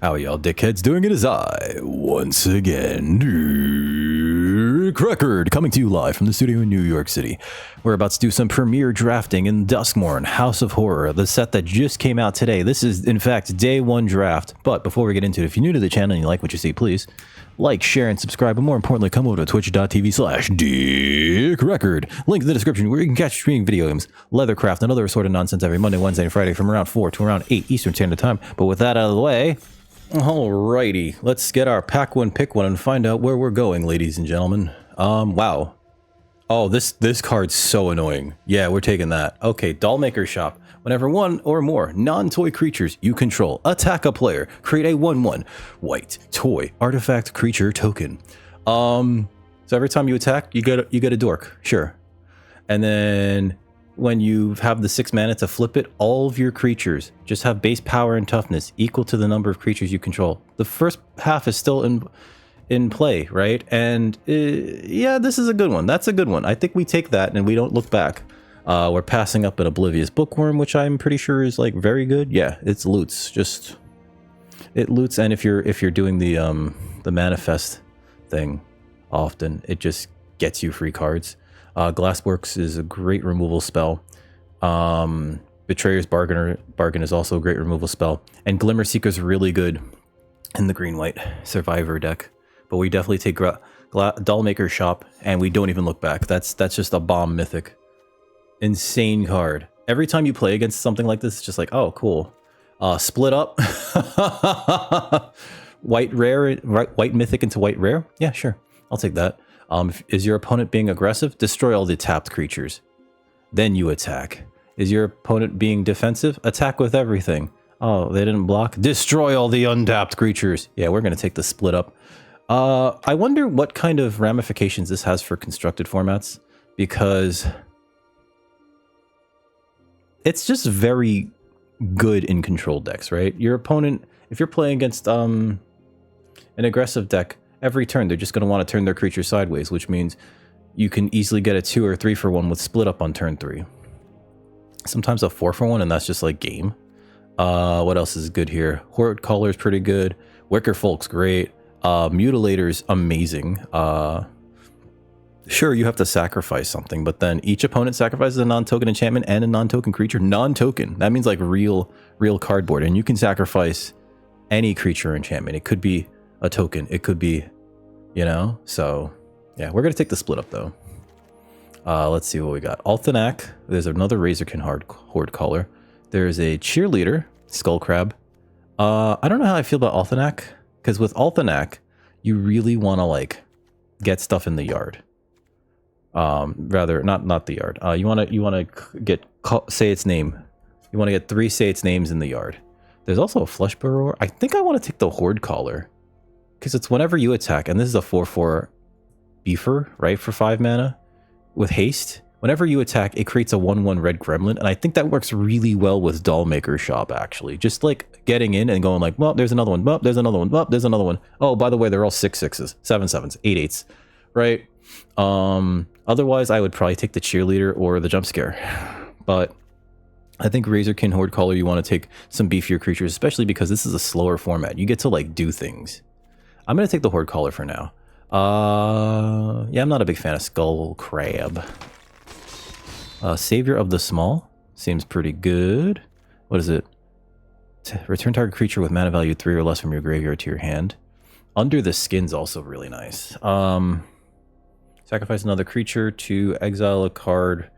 How y'all dickheads doing? It is I, once again, Dick Record, coming to you live from the studio in New York City. We're about to do some premiere drafting in Duskmourn, House of Horror, the set that just came out today. This is, in fact, day one draft. But before we get into it, if you're new to the channel and you like what you see, please like, share, and subscribe. But more importantly, come over to twitch.tv/DickRecord. Link in the description where you can catch streaming video games, leathercraft, and other assorted nonsense every Monday, Wednesday, and Friday from around 4 to around 8 Eastern Standard Time. But with that out of the way, alrighty, let's get our pack one, pick one, and find out where we're going, ladies and gentlemen. Wow. Oh, this card's so annoying. Yeah, we're taking that. Okay, Dollmaker Shop. Whenever one or more non-toy creatures you control attack a player, create a 1/1 white toy artifact creature token. So every time you attack, you get a dork, sure. And then when you have the 6 mana to flip it, all of your creatures just have base power and toughness equal to the number of creatures you control. The first half is still in play, right? And yeah, this is a good one. That's a good one. I think we take that and we don't look back. We're passing up an Oblivious Bookworm, which I'm pretty sure is like very good. Yeah, it's loots. Just it loots, and if you're doing the manifest thing often, it just gets you free cards. Glassworks is a great removal spell. Betrayer's Bargain is also a great removal spell, and Glimmer Seeker's really good in the green-white Survivor deck. But we definitely take Dollmaker Shop, and we don't even look back. That's just a bomb mythic. Insane card. Every time you play against something like this, it's just like, oh, cool. Split up. White rare, white mythic into white rare. Yeah, sure. I'll take that. Is your opponent being aggressive? Destroy all the tapped creatures. Then you attack. Is your opponent being defensive? Attack with everything. Oh, they didn't block? Destroy all the untapped creatures. Yeah, we're going to take the split up. I wonder what kind of ramifications this has for constructed formats, because it's just very good in control decks, right? Your opponent, if you're playing against an aggressive deck, every turn they're just going to want to turn their creature sideways, which means you can easily get a 2 or 3 for 1 with split up on turn 3. Sometimes a 4 for 1, and that's just like game. What else is good here? Horde Caller's pretty good. Wicker Folk's great. Mutilator's amazing. Sure, you have to sacrifice something, but then each opponent sacrifices a non-token enchantment and a non-token creature. Non-token. That means like real cardboard. And you can sacrifice any creature or enchantment. It could be a token. It could be, you know? So, yeah, we're going to take the split up, though. Let's see what we got. Althanac. There's another Razorkin Horde Caller. There's a Cheerleader, Skullcrab. I don't know how I feel about Althanac, because with Althanac, you really want to, like, get stuff in the yard. Rather not the yard. You want to get say its name. You want to get 3 say its names in the yard. There's also a Flesh Burrower. I think I want to take the Horde Caller, because it's whenever you attack, and this is a 4/4 beefer, right, for 5 mana with haste. Whenever you attack, it creates a 1/1 red gremlin, and I think that works really well with Dollmaker Shop, actually. Just like getting in and going like, well, there's another one, well, there's another one, well, there's another one. Oh, by the way, they're all 6/6s, 7/7s, 8/8s, right? Otherwise, I would probably take the Cheerleader or the Jump Scare. But I think Razorkin Horde Caller, you want to take some beefier creatures, especially because this is a slower format. You get to, like, do things. I'm going to take the Horde Caller for now. Yeah, I'm not a big fan of Skull Crab. Savior of the Small seems pretty good. What is it? Return target creature with mana value 3 or less from your graveyard to your hand. Under the Skin's also really nice. Sacrifice another creature to exile a card,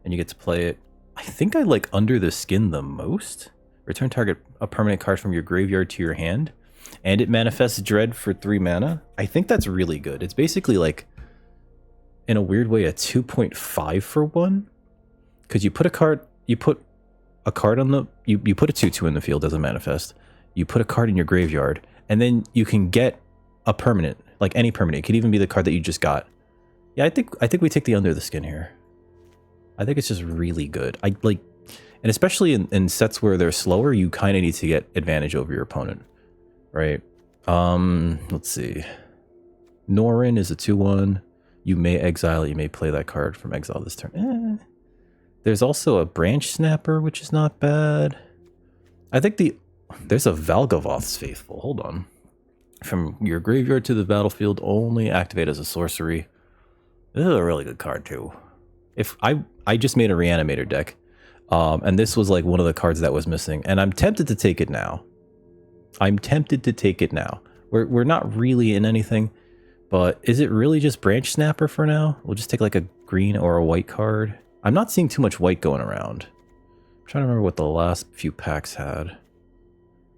and you get to play it. I think I like Under the Skin the most. Return target a permanent card from your graveyard to your hand, and it manifests Dread for 3 mana. I think that's really good. It's basically like, in a weird way, a 2.5 for 1. Because you put a card on the, you put a 2/2 in the field as a manifest. You put a card in your graveyard, and then you can get a permanent, like any permanent. It could even be the card that you just got. Yeah, I think we take the Under the Skin here. I think it's just really good. And especially in sets where they're slower, you kind of need to get advantage over your opponent, right? Let's see. Norin is a 2/1. You may exile. You may play that card from exile this turn. There's also a Branch Snapper, which is not bad. I think the There's a Valgavoth's Faithful. Hold on. From your graveyard to the battlefield, only activate as a sorcery. This is a really good card too. If I just made a Reanimator deck, and this was like one of the cards that was missing, and I'm tempted to take it now. We're not really in anything, but is it really just Branch Snapper for now? We'll just take like a green or a white card. I'm not seeing too much white going around. I'm trying to remember what the last few packs had.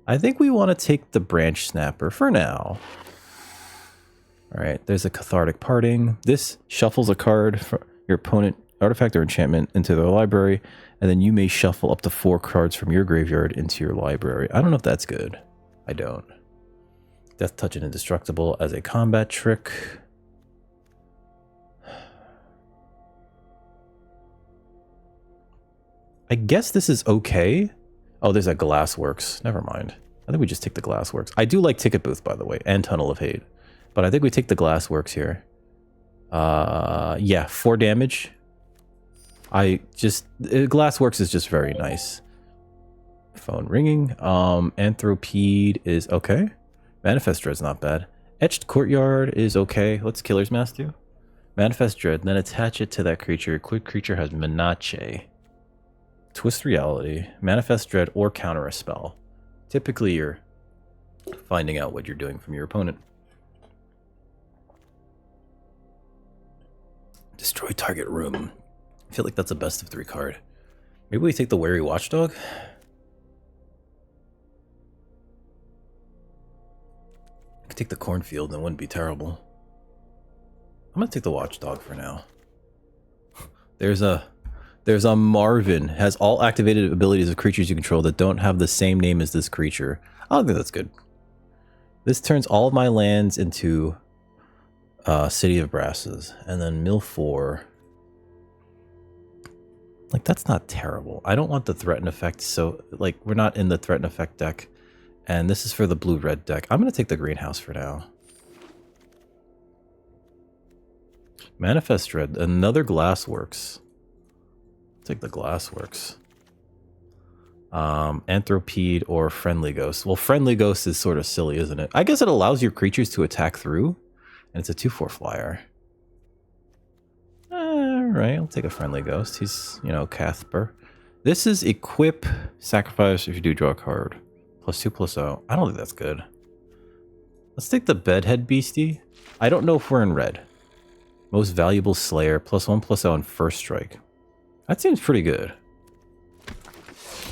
I think we want to take the Branch Snapper for now. All right, there's a Cathartic Parting. This shuffles a card from your opponent, artifact or enchantment, into their library, and then you may shuffle up to 4 cards from your graveyard into your library. I don't know if that's good. I don't. Death Touch and Indestructible as a combat trick. I guess this is okay. Oh, there's a Glassworks. Never mind. I think we just take the Glassworks. I do like Ticket Booth, by the way, and Tunnel of Hate. But I think we take the Glassworks here. Yeah, 4 damage. Glassworks is just very nice. Phone ringing. Anthropede is okay. Manifest Dread's not bad. Etched Courtyard is okay. What's Killer's Mask do? Manifest Dread, then attach it to that creature. Quick creature has Menace. Twist Reality, Manifest Dread, or counter a spell. Typically, you're finding out what you're doing from your opponent. Destroy target room. I feel like that's a best of 3 card. Maybe we take the Wary Watchdog? I could take the Cornfield, and it wouldn't be terrible. I'm gonna take the Watchdog for now. There's a Marvin. Has all activated abilities of creatures you control that don't have the same name as this creature. I don't think that's good. This turns all of my lands into City of Brasses. And then mill 4. Like, that's not terrible. I don't want the threaten effect, so, like, we're not in the threaten effect deck. And this is for the blue-red deck. I'm going to take the greenhouse for now. Manifest Dread. Another Glassworks. Take the Glassworks. Anthropede or Friendly Ghost. Well, Friendly Ghost is sort of silly, isn't it? I guess it allows your creatures to attack through, and it's a 2/4 flyer. Alright, I'll take a Friendly Ghost. He's, you know, Cathper. This is Equip, Sacrifice if you do draw a card. +2/+0. I don't think that's good. Let's take the Bedhead Beastie. I don't know if we're in red. Most Valuable Slayer, +1/+0 on first strike. That seems pretty good.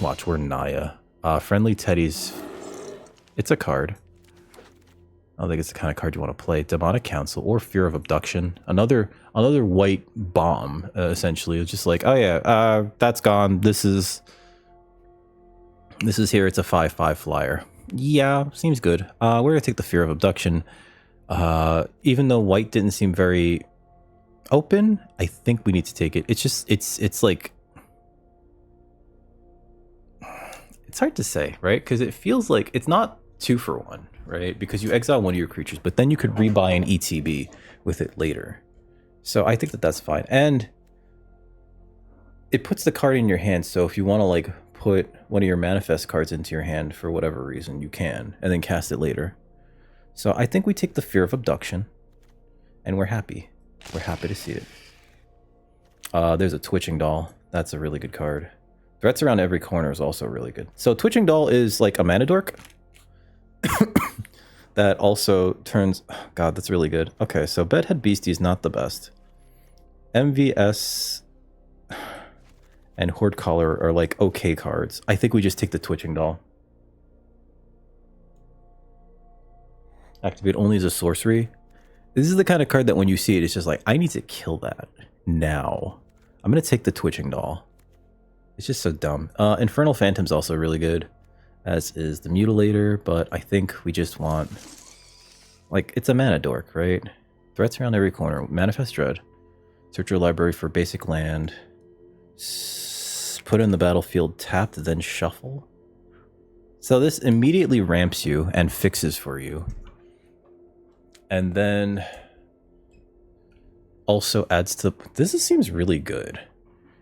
Watch, we're Naya. Friendly Teddy's. It's a card. I don't think it's the kind of card you want to play. Demonic Council or Fear of Abduction. Another white bomb, essentially. It's just like, oh yeah, that's gone. This is here. It's a 5/5 flyer. Yeah, seems good. We're gonna take the Fear of Abduction. Even though white didn't seem very open, I think we need to take it. It's just it's like, it's hard to say, right? Because it feels like it's not 2 for 1, right? Because you exile one of your creatures, but then you could rebuy an ETB with it later. So I think that that's fine, and it puts the card in your hand. So if you want to like put one of your manifest cards into your hand for whatever reason, you can, and then cast it later. So I think we take the Fear of Abduction, and we're happy. We're happy to see it. There's a Twitching Doll. That's a really good card. Threats Around Every Corner is also really good. So Twitching Doll is like a mana dork that also turns... God, that's really good. Okay, so Bedhead Beastie is not the best. MVS and Horde Collar are like okay cards. I think we just take the Twitching Doll. Activate only as a sorcery. This is the kind of card that when you see it, it's just like, I need to kill that now. I'm going to take the Twitching Doll. It's just so dumb. Infernal Phantom's also really good, as is the Mutilator, but I think we just want... Like, it's a mana dork, right? Threats Around Every Corner. Manifest Dread. Search your library for basic land. Put it in the battlefield, tapped, then shuffle. So this immediately ramps you and fixes for you. And then also adds to... This seems really good.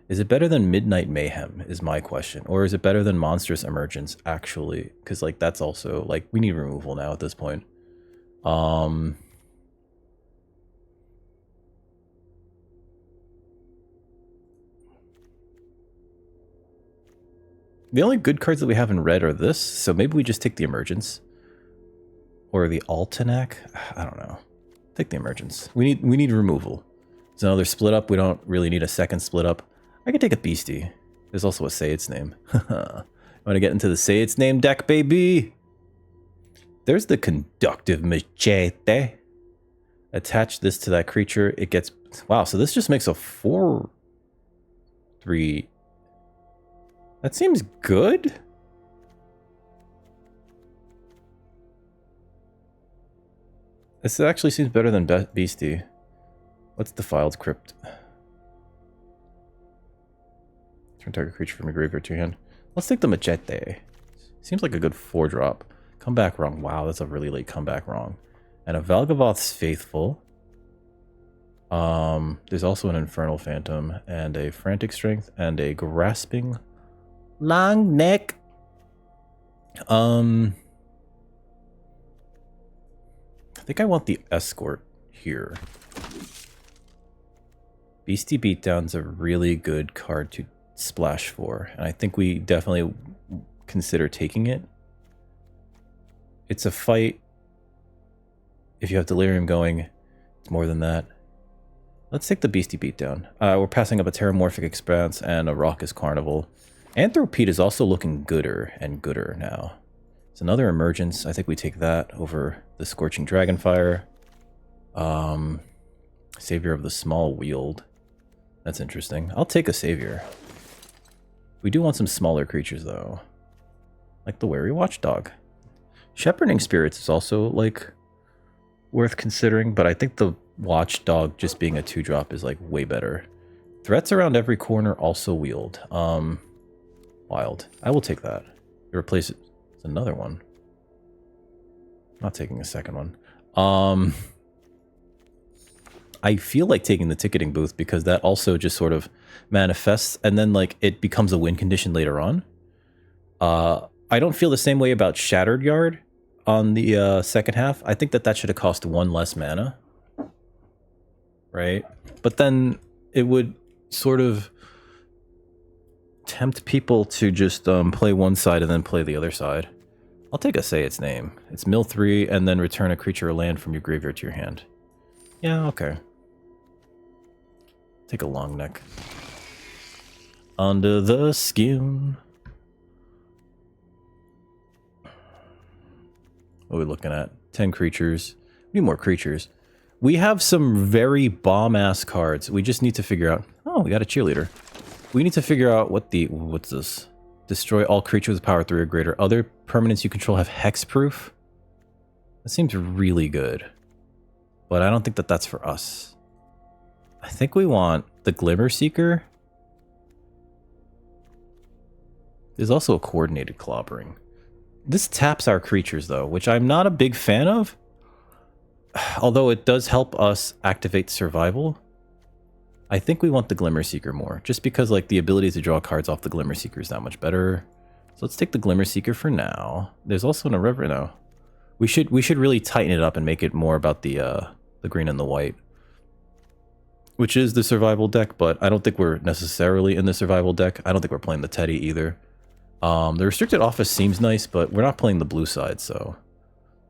Is it better than Midnight Mayhem is my question. Or is it better than Monstrous Emergence, actually? Because, like, that's also, like, we need removal now at this point. The only good cards that we have in red are this, so maybe we just take the Emergence. Or the Altanac? I don't know. Take the Emergence. We need removal. There's another split up. We don't really need a second split up. I could take a Beastie. There's also a Say Its Name. Want to get into the Say Its Name deck, baby? There's the Conductive Machete. Attach this to that creature. It gets... Wow, so this just makes a 4-3. That seems good. This actually seems better than Beastie. What's Defiled Crypt? Turn target creature from your graveyard to your hand. Let's take the Machete. Seems like a good 4-drop. Come back wrong. Wow, that's a really late comeback wrong. And a Valgavoth's Faithful. There's also an Infernal Phantom and a Frantic Strength and a Grasping Long Neck. I think I want the Escort here. Beastie Beatdown's a really good card to splash for, and I think we definitely consider taking it. It's a fight. If you have Delirium going, it's more than that. Let's take the Beastie Beatdown. We're passing up a Terramorphic Expanse and a Raucous Carnival. Anthropede is also looking gooder and gooder now. It's another Emergence. I think we take that over the Scorching Dragonfire. Savior of the Small Wield. That's interesting. I'll take a Savior. We do want some smaller creatures, though. Like the Wary Watchdog. Shepherding Spirits is also, like, worth considering, but I think the Watchdog just being a 2-drop is, like, way better. Threats around every corner, also wield. Wild. I will take that. Replace it. It's another one. Not taking a second one. I feel like taking the Ticketing Booth because that also just sort of manifests and then like it becomes a win condition later on. I don't feel the same way about Shattered Yard on the second half. I think that should have cost 1 less mana. Right? But then it would sort of tempt people to just play one side and then play the other side. I'll take a Say Its Name. It's mill 3 and then return a creature or land from your graveyard to your hand. Yeah, okay. Take a Long Neck. Under the Skin. What are we looking at? 10 creatures. We need more creatures. We have some very bomb-ass cards. We just need to figure out... Oh, we got a Cheerleader. We need to figure out what the... What's this? Destroy all creatures with power 3 or greater. Other permanents you control have hexproof. That seems really good. But I don't think that that's for us. I think we want the Glimmer Seeker. There's also a Coordinated Clobbering. This taps our creatures, though, which I'm not a big fan of. Although it does help us activate Survival. I think we want the Glimmer Seeker more. Just because, like, the ability to draw cards off the Glimmer Seeker is that much better. So let's take the Glimmer Seeker for now. There's also an Irreverent now. We should really tighten it up and make it more about the green and the white. Which is the survival deck, but I don't think we're necessarily in the survival deck. I don't think we're playing the Teddy either. The Restricted Office seems nice, but we're not playing the blue side, so...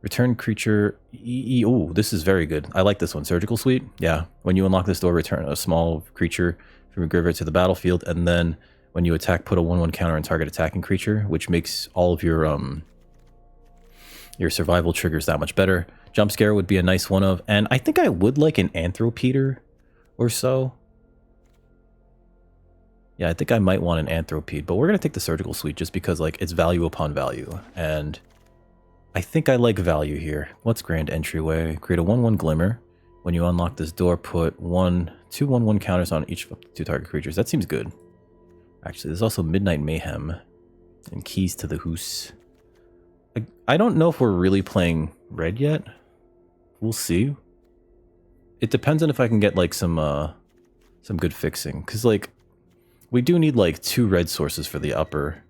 Return creature... Ooh, this is very good. I like this one. Surgical Suite? Yeah. When you unlock this door, return a small creature from your graveyard to the battlefield, and then when you attack, put a 1/1 counter on target attacking creature, which makes all of your survival triggers that much better. Jump Scare would be a nice one of, and I think I would like an Anthropeter or so. Yeah, I think I might want an Anthropede, but we're going to take the Surgical Suite just because, like, it's value upon value, and I think I like value here. What's Grand Entryway? Create a 1/1 Glimmer. When you unlock this door, put 2 1/1 counters on each of the 2 target creatures. That seems good. Actually, there's also Midnight Mayhem and Keys to the Hoose. I don't know if we're really playing red yet. We'll see. It depends on if I can get, like, some good fixing. Because, like, We do need like 2 red sources for the upper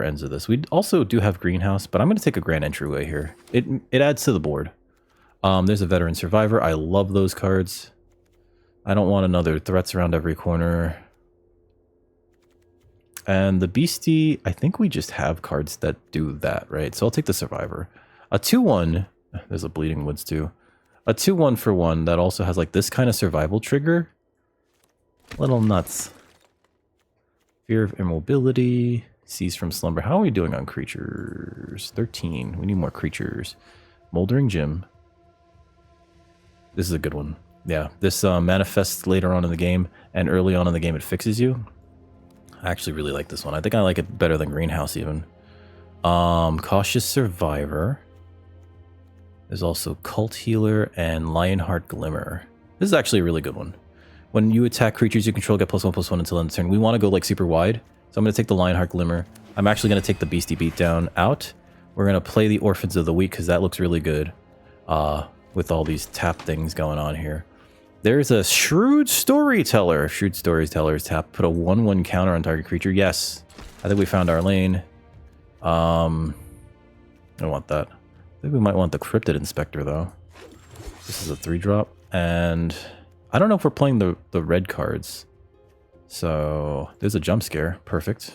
ends of this. We also do have greenhouse, but I'm going to take a grand entryway here. It adds to the board. There's a veteran survivor. I love those cards. I don't want another threats around every corner. And the beastie, I think we just have cards that do that, right? So I'll take the survivor. A 2/1, there's a bleeding woods too. A 2/1 for 1 that also has like this kind of survival trigger. Little nuts. Fear of immobility. Cease from slumber. How are we doing on creatures? 13. We need more creatures. Moldering Gym. This is a good one. Yeah, this manifests later on in the game, and early on in the game it fixes you. I actually really like this one. I think I like it better than Greenhouse even. Cautious Survivor. There's also Cult Healer and Lionheart Glimmer. This is actually a really good one. When you attack creatures you control, get +1/+1 until end of turn. We want to go like super wide, so I'm going to take the Lionheart Glimmer. I'm actually going to take the Beastie Beatdown out. We're going to play the Orphans of the Week because that looks really good with all these tap things going on here. There's a Shrewd Storyteller. Shrewd Storyteller's tap. Put a 1/1 counter on target creature. Yes. I think we found our lane. I don't want that. I think we might want the Cryptid Inspector, though. This is a 3-drop. And I don't know if we're playing the red cards. So there's a jump scare. Perfect.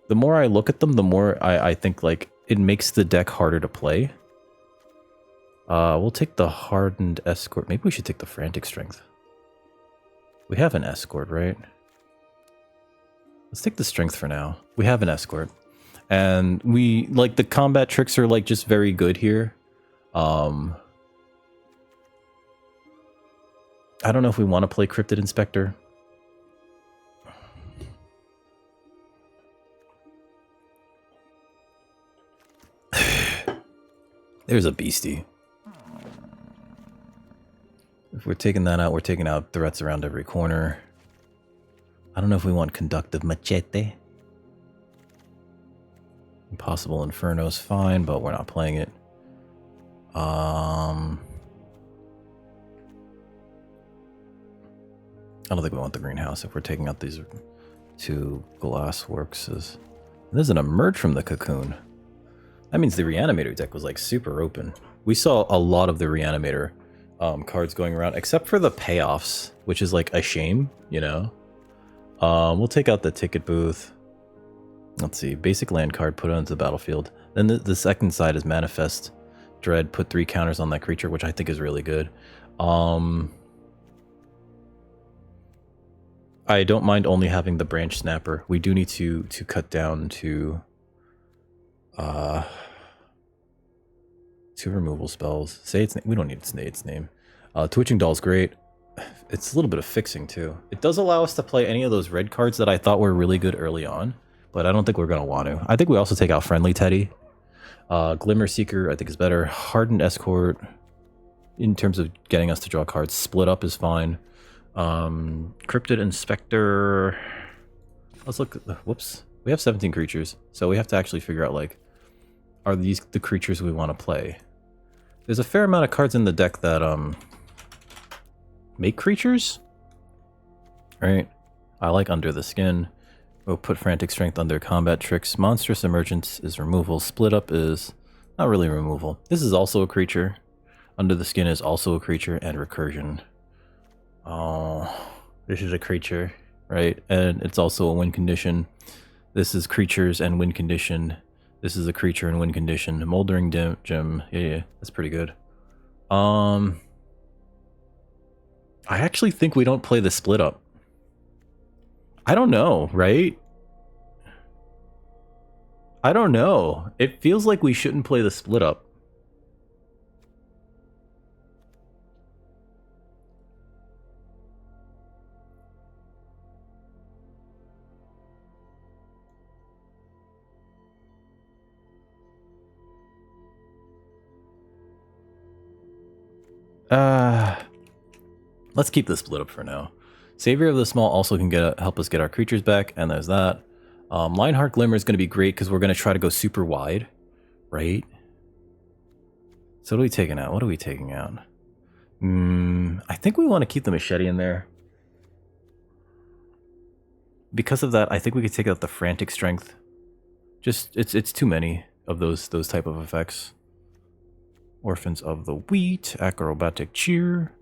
The more I look at them, the more I think, like, it makes the deck harder to play. We'll take the Hardened Escort. Maybe we should take the Frantic Strength. We have an Escort, right? Let's take the Strength for now. We have an Escort. And we, like, the combat tricks are, like, just very good here. I don't know if we want to play Cryptid Inspector. There's a Beastie. If we're taking that out, we're taking out threats around every corner. I don't know if we want Conductive Machete. Impossible Inferno's fine, but we're not playing it. I don't think we want the greenhouse if we're taking out these 2 glass works. There's an Emerge from the Cocoon. That means the Reanimator deck was like super open. We saw a lot of the Reanimator cards going around, except for the payoffs, which is like a shame, you know? We'll take out the Ticket Booth. Let's see, basic land card, put it onto the battlefield. Then the second side is Manifest Dread, put 3 counters on that creature, which I think is really good. I don't mind only having the Branch Snapper. We do need to cut down to 2 removal spells. Say its name. We don't need to say its name. Twitching Doll's great. It's a little bit of fixing too. It does allow us to play any of those red cards that I thought were really good early on, but I don't think we're going to want to. I think we also take out Friendly Teddy. Glimmer Seeker I think is better. Hardened Escort in terms of getting us to draw cards. Split Up is fine. Cryptid Inspector. Let's look at the, whoops. We have 17 creatures, so we have to actually figure out, like, are these the creatures we want to play? There's a fair amount of cards in the deck that make creatures, right? I like Under the Skin. We'll put Frantic Strength under Combat Tricks. Monstrous Emergence is removal. Split Up is not really removal. This is also a creature. Under the Skin is also a creature, and Recursion. Oh, this is a creature, right? And it's also a win condition. This is creatures and win condition. This is a creature and win condition. Moldering Gem. Yeah, that's pretty good. I actually think we don't play the Split Up. I don't know, right? I don't know. It feels like we shouldn't play the Split Up. Let's keep the Split Up for now. Savior of the Small also can help us get our creatures back, and there's that. Lionheart Glimmer is going to be great because we're going to try to go super wide, right? So what are we taking out? What are we taking out? I think we want to keep the Machete in there. because of that, I think we could take out the frantic strength. Just it's too many of those type of effects. Orphans of the Wheat, acrobatic cheer,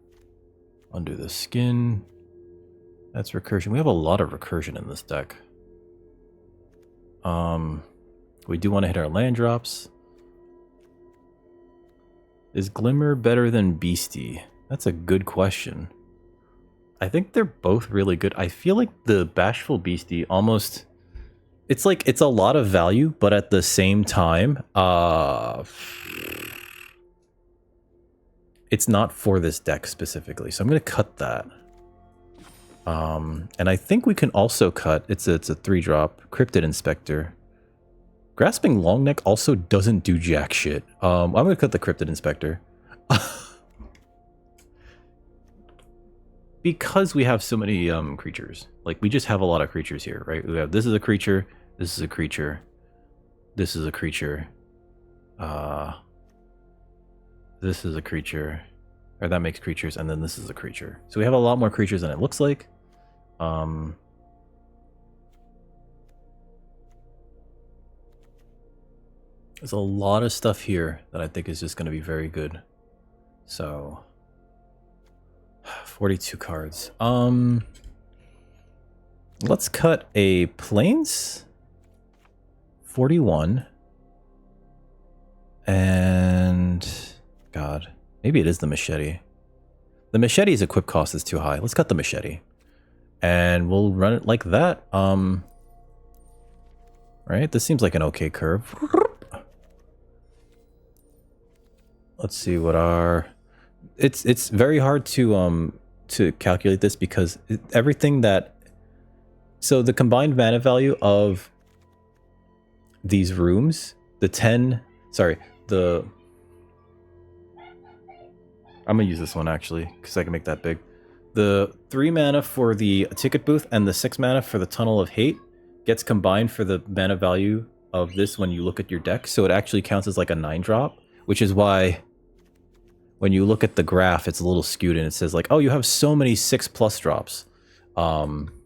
under the skin. That's recursion. We have a lot of recursion in this deck. We do want to hit our land drops. Is Glimmer better than Beastie? That's a good question. I think they're both really good. I feel like the Bashful Beastie almost... It's like, it's a lot of value, but at the same time, it's not for this deck specifically. So I'm going to cut that. And I think we can also cut, it's a 3-drop, Cryptid Inspector. Grasping Longneck also doesn't do jack shit. I'm going to cut the Cryptid Inspector. Because we have so many creatures. Like, we just have a lot of creatures here, right? We have, this is a creature, this is a creature, this is a creature, this is a creature, or that makes creatures, and then this is a creature. So we have a lot more creatures than it looks like. There's a lot of stuff here that I think is just going to be very good. So 42 cards. Let's cut a Plains 41 and God, maybe it is the Machete. The Machete's equip cost is too high. Let's cut the Machete. And we'll run it like that. Right? This seems like an okay curve. Let's see what our... It's very hard to calculate this because everything that... So the combined mana value of these rooms, the 10... Sorry, the... I'm gonna use this one actually, because I can make that big. The 3 mana for the ticket booth and the 6 mana for the Tunnel of Hate gets combined for the mana value of this when you look at your deck. So it actually counts as like a 9-drop, which is why when you look at the graph, it's a little skewed and it says like, oh, you have so many 6+ drops.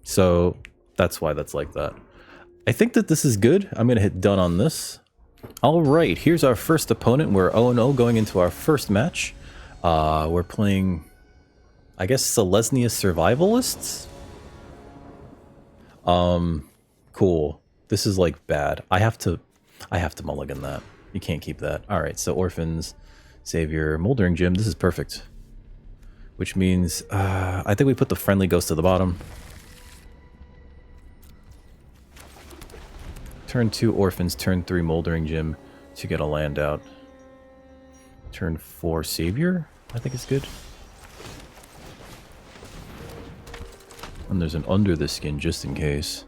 So that's why that's like that. I think that this is good. I'm gonna hit done on this. All right, here's our first opponent. We're 0-0 going into our first match. We're playing, I guess, Selesnya Survivalists. Cool. This is like bad. I have to mulligan that. You can't keep that. All right, so Orphans, Savior, Moldering Gym. This is perfect. Which means, I think we put the Friendly Ghost to the bottom. Turn 2 Orphans, turn 3 Moldering Gym to get a land out. Turn 4 Savior, I think it's good. And there's an Under the Skin just in case.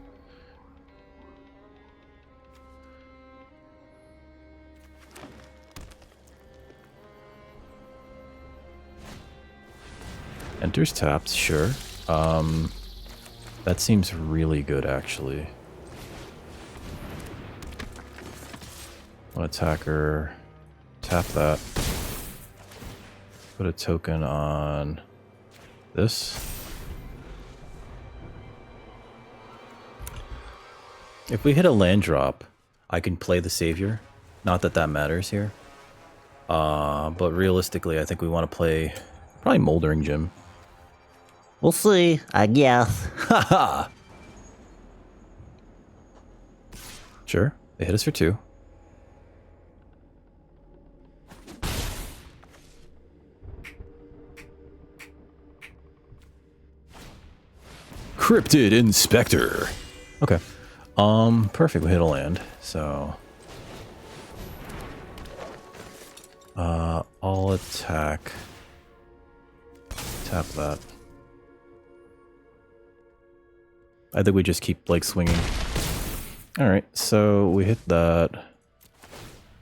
Enters tapped, sure. That seems really good actually. One attacker, tap that. Put a token on this. If we hit a land drop, I can play the Savior. Not that that matters here. But realistically, I think we want to play probably Moldering Gym. We'll see, I guess. Haha! Sure, they hit us for 2. Cryptid Inspector. Okay. Perfect. We hit a land. So, all attack. Tap that. I think we just keep like swinging. All right. So we hit that.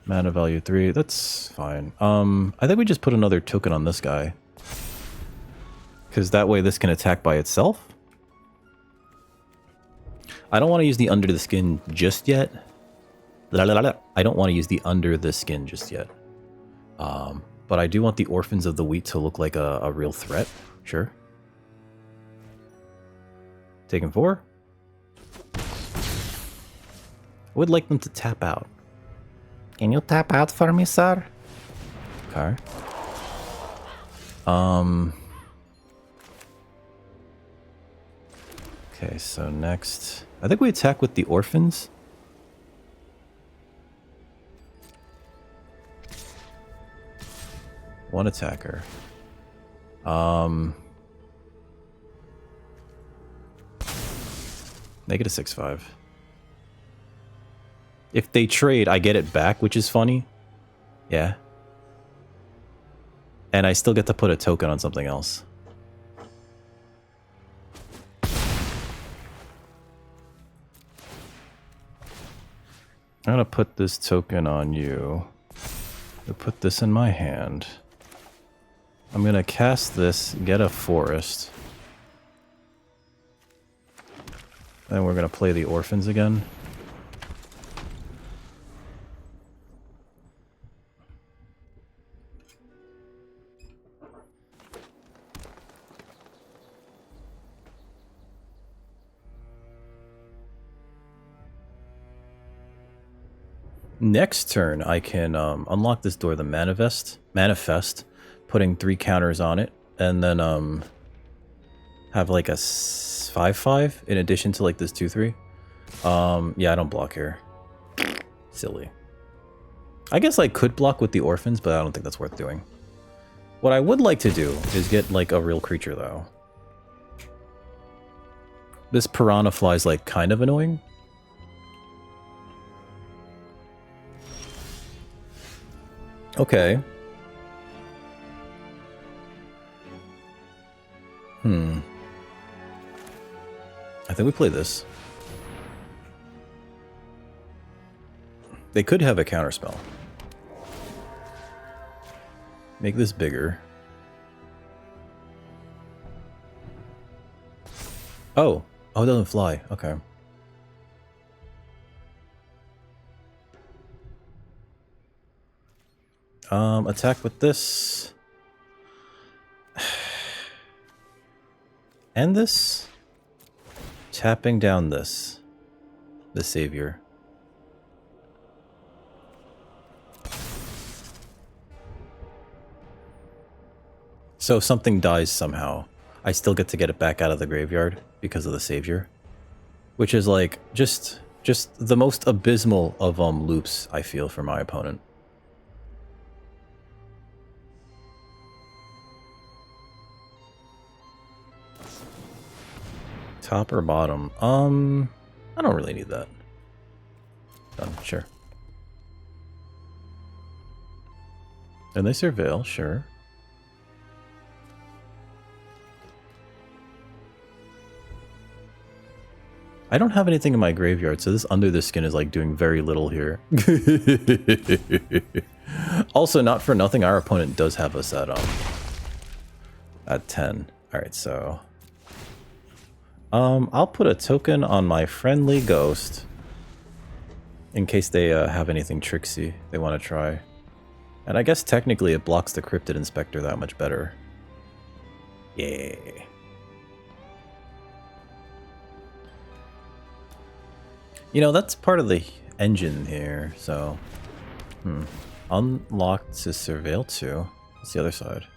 Mana value 3. That's fine. I think we just put another token on this guy, because that way this can attack by itself. I don't want to use the Under the Skin just yet. I don't want to use the Under the Skin just yet. But I do want the Orphans of the Wheat to look like a real threat. Sure. Taking 4. would like them to tap out. Can you tap out for me, sir? Okay. Okay, so next... I think we attack with the orphans. One attacker. Negative 6/5. If they trade, I get it back, which is funny. Yeah. And I still get to put a token on something else. I'm gonna put this token on you. I'll put this in my hand. I'm gonna cast this, get a forest. Then we're gonna play the orphans again. Next turn, I can unlock this door, the manifest, putting 3 counters on it, and then have like a 5/5 in addition to like this 2/3. Yeah, I don't block here. Silly. I guess I could block with the orphans, but I don't think that's worth doing. What I would like to do is get like a real creature though. This piranha fly is like kind of annoying. Okay. I think we play this. They could have a counterspell. Make this bigger. Oh. Oh, it doesn't fly. Okay. Attack with this. And this. Tapping down this. The savior. So if something dies somehow, I still get to get it back out of the graveyard because of the savior. Which is like just the most abysmal of loops, I feel, for my opponent. Top or bottom? I don't really need that. Done, sure. And they surveil, sure. I don't have anything in my graveyard, so this Under the Skin is like doing very little here. Also, not for nothing, our opponent does have us at 10. Alright, so... I'll put a token on my friendly ghost in case they have anything tricksy they want to try. And I guess technically it blocks the Cryptid Inspector that much better. Yeah. You know, that's part of the engine here, so... Unlocked to Surveil 2. What's the other side?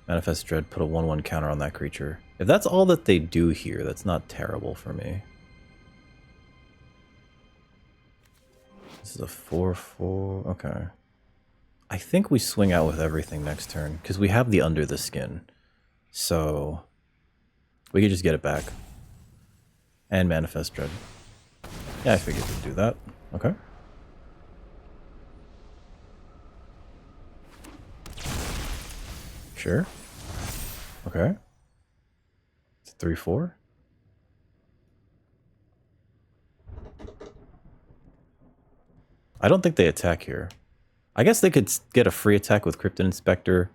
Manifest Dread, put a 1/1 counter on that creature. If that's all that they do here, that's not terrible for me. This is a 4/4. Okay. I think we swing out with everything next turn, because we have the Under the Skin. So... we could just get it back. And Manifest Dread. Yeah, I figured we'd do that. Okay. Sure. Okay. It's 3/4. I don't think they attack here. I guess they could get a free attack with Cryptid Inspector,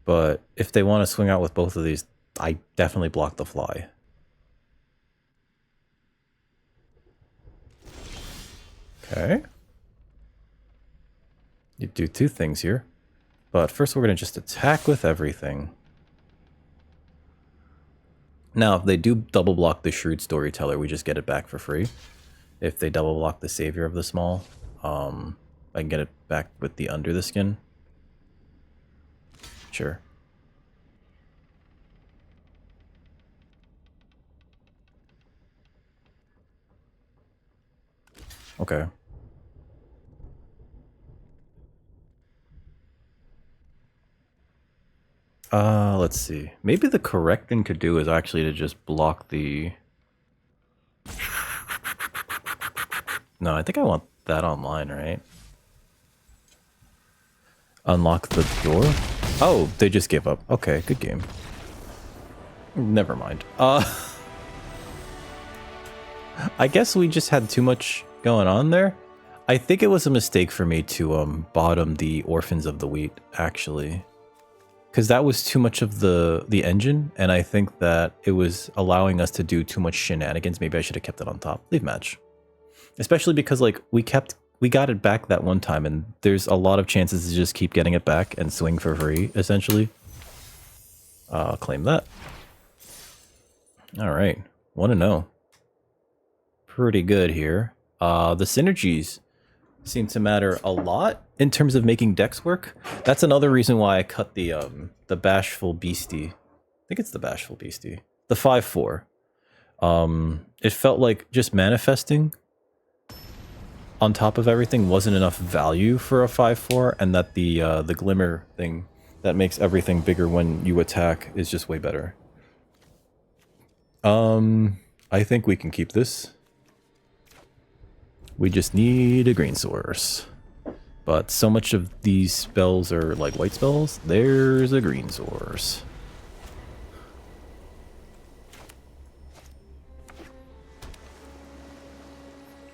but if they want to swing out with both of these, I definitely block the fly. Okay. You do 2 things here. But first we're going to just attack with everything. Now, if they do double block the Shrewd Storyteller, we just get it back for free. if they double block the savior of the small. I can get it back with the under the skin. Sure. Okay. Let's see. Maybe the correct thing to do is actually to just block the... No, I think I want that online, right? Unlock the door? Oh, they just gave up. Okay, good game. Never mind. I guess we just had too much going on there. I think it was a mistake for me to bottom the Orphans of the Wheat, actually. Because that was too much of the engine, and I think that it was allowing us to do too much shenanigans. Maybe I should have kept it on top. Leave match. Especially because, like, we got it back that one time, and there's a lot of chances to just keep getting it back and swing for free, essentially. Claim that. Alright. 1-0. Pretty good here. The synergies seem to matter a lot in terms of making decks work. That's another reason why I cut the Bashful Beastie. I think it's the Bashful Beastie. The 5/4. It felt like just manifesting on top of everything wasn't enough value for a 5/4, and that the glimmer thing that makes everything bigger when you attack is just way better. I think we can keep this. We just need a green source. But so much of these spells are like white spells. There's a green source.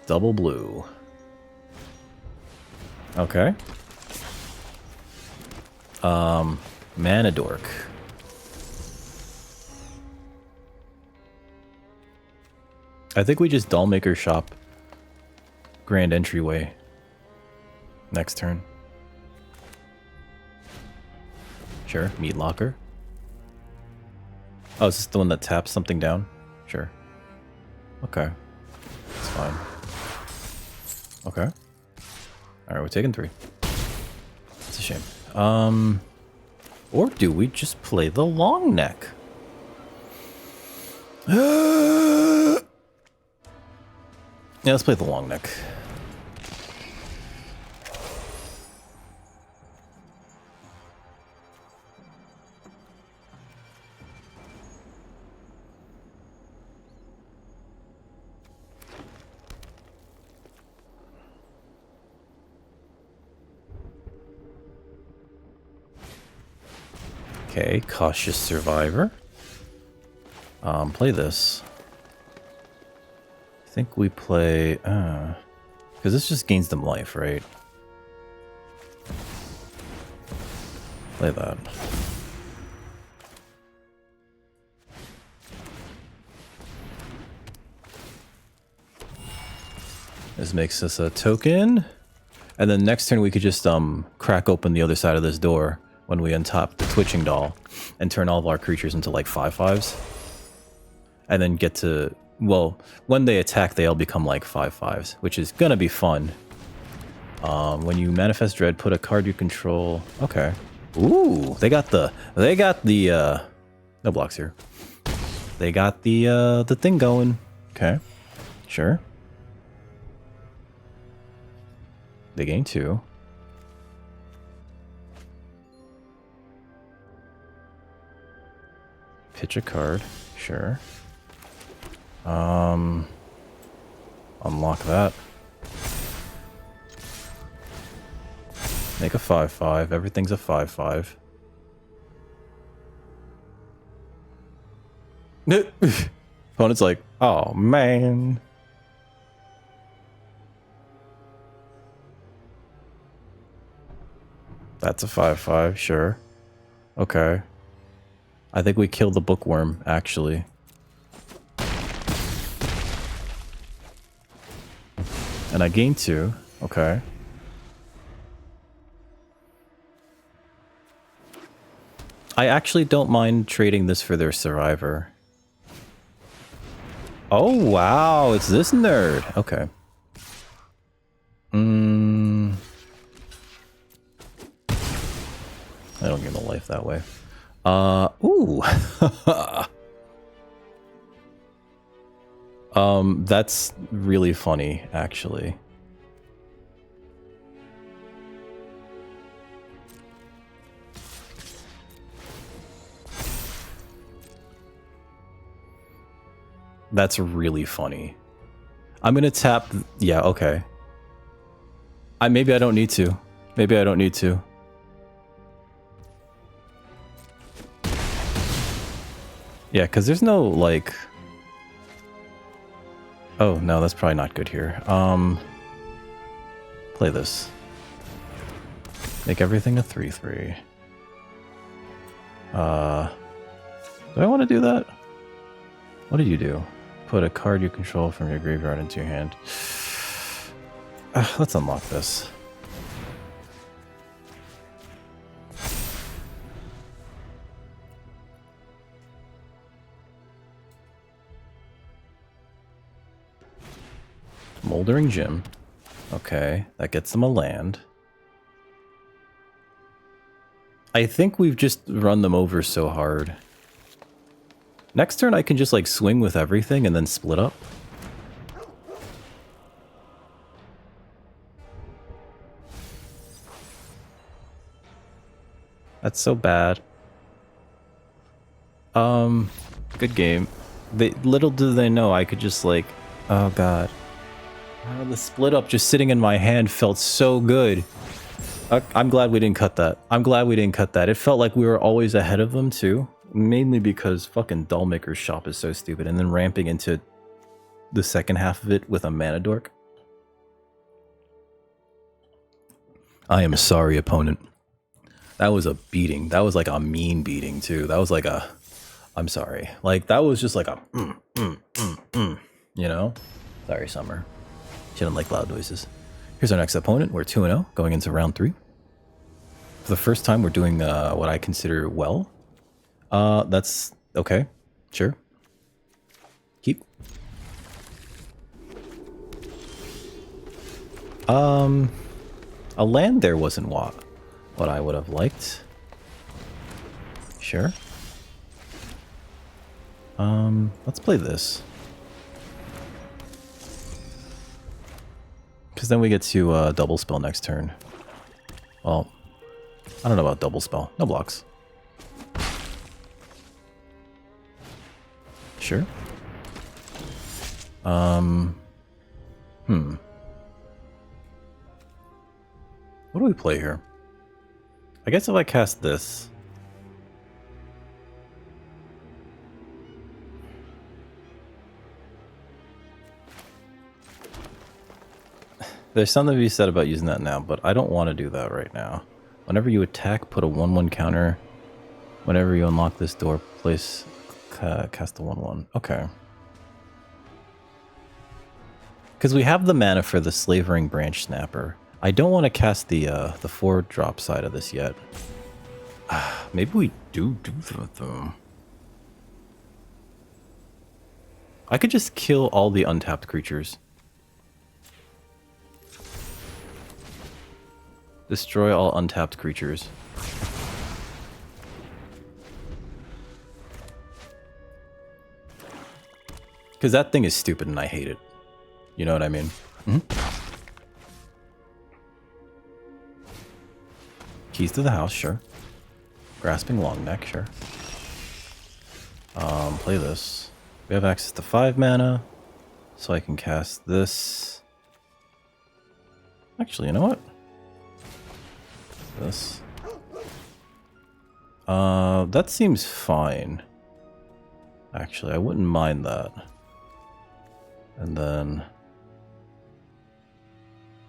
Double blue. Okay. Mana Dork. I think we just Dollmaker shop Grand Entryway next turn. Sure. Meat Locker. Oh, is this the one that taps something down? Sure. Okay. That's fine. Okay. Alright, we're taking 3. It's a shame. Or do we just play the long neck? Yeah, let's play the long neck. Okay, Cautious Survivor. Play this. I think we play, because this just gains them life, right? Play that. This makes us a token. And then next turn we could just crack open the other side of this door when we untop the Twitching Doll and turn all of our creatures into like 5/5s. And then get to, well, when they attack they all become like 5/5s, which is gonna be fun. When you manifest dread, put a card you control. Okay. Ooh, they got the no blocks here. They got the thing going. Okay. Sure. They gain 2. Pitch a card. Sure. Unlock that. Make a 5/5. Everything's a 5/5. Opponent's like, oh man. That's a 5/5, sure. Okay. I think we killed the bookworm, actually. And I gained 2. Okay. I actually don't mind trading this for their survivor. Oh, wow. It's this nerd. Okay. I don't give him a life that way. Ooh. That's really funny, actually. That's really funny. I'm gonna tap... Yeah, okay. Maybe I don't need to. Maybe I don't need to. Yeah, because there's no, like... Oh, no, that's probably not good here. Play this. Make everything a 3/3. Do I want to do that? What did you do? Put a card you control from your graveyard into your hand. Let's unlock this. Moldering Gym. Okay, that gets them a land. I think we've just run them over so hard. Next turn I can just like swing with everything and then split up. That's so bad. Good game. Little do they know I could just like... Oh god. The split up just sitting in my hand felt so good. I'm glad we didn't cut that. I'm glad we didn't cut that. It felt like we were always ahead of them too. Mainly because fucking Dollmaker's shop is so stupid. And then ramping into the second half of it with a mana dork. I am sorry, opponent. That was a beating. That was like a mean beating too. That was like a... I'm sorry. Like that was just like a... You know? Sorry, Summer. She doesn't like loud noises. Here's our next opponent. We're 2-0 going into round 3. For the first time, we're doing what I consider well. That's okay. Sure. Keep. A land there wasn't what I would have liked. Sure. Let's play this. Because then we get to double spell next turn. Well, I don't know about double spell. No blocks. Sure. What do we play here? I guess if I cast this... There's something to be said about using that now, but I don't want to do that right now. Whenever you attack, put a 1/1 counter. Whenever you unlock this door, place cast a 1/1. Okay. Because we have the mana for the Slavering Branch Snapper. I don't want to cast the 4-drop side of this yet. Maybe we do that though. I could just kill all the untapped creatures. Destroy all untapped creatures. Because that thing is stupid and I hate it. You know what I mean? Keys to the house, sure. Grasping Longneck, sure. Play this. We have access to 5 mana, so I can cast this. Actually, you know what? This. That seems fine. Actually, I wouldn't mind that. And then...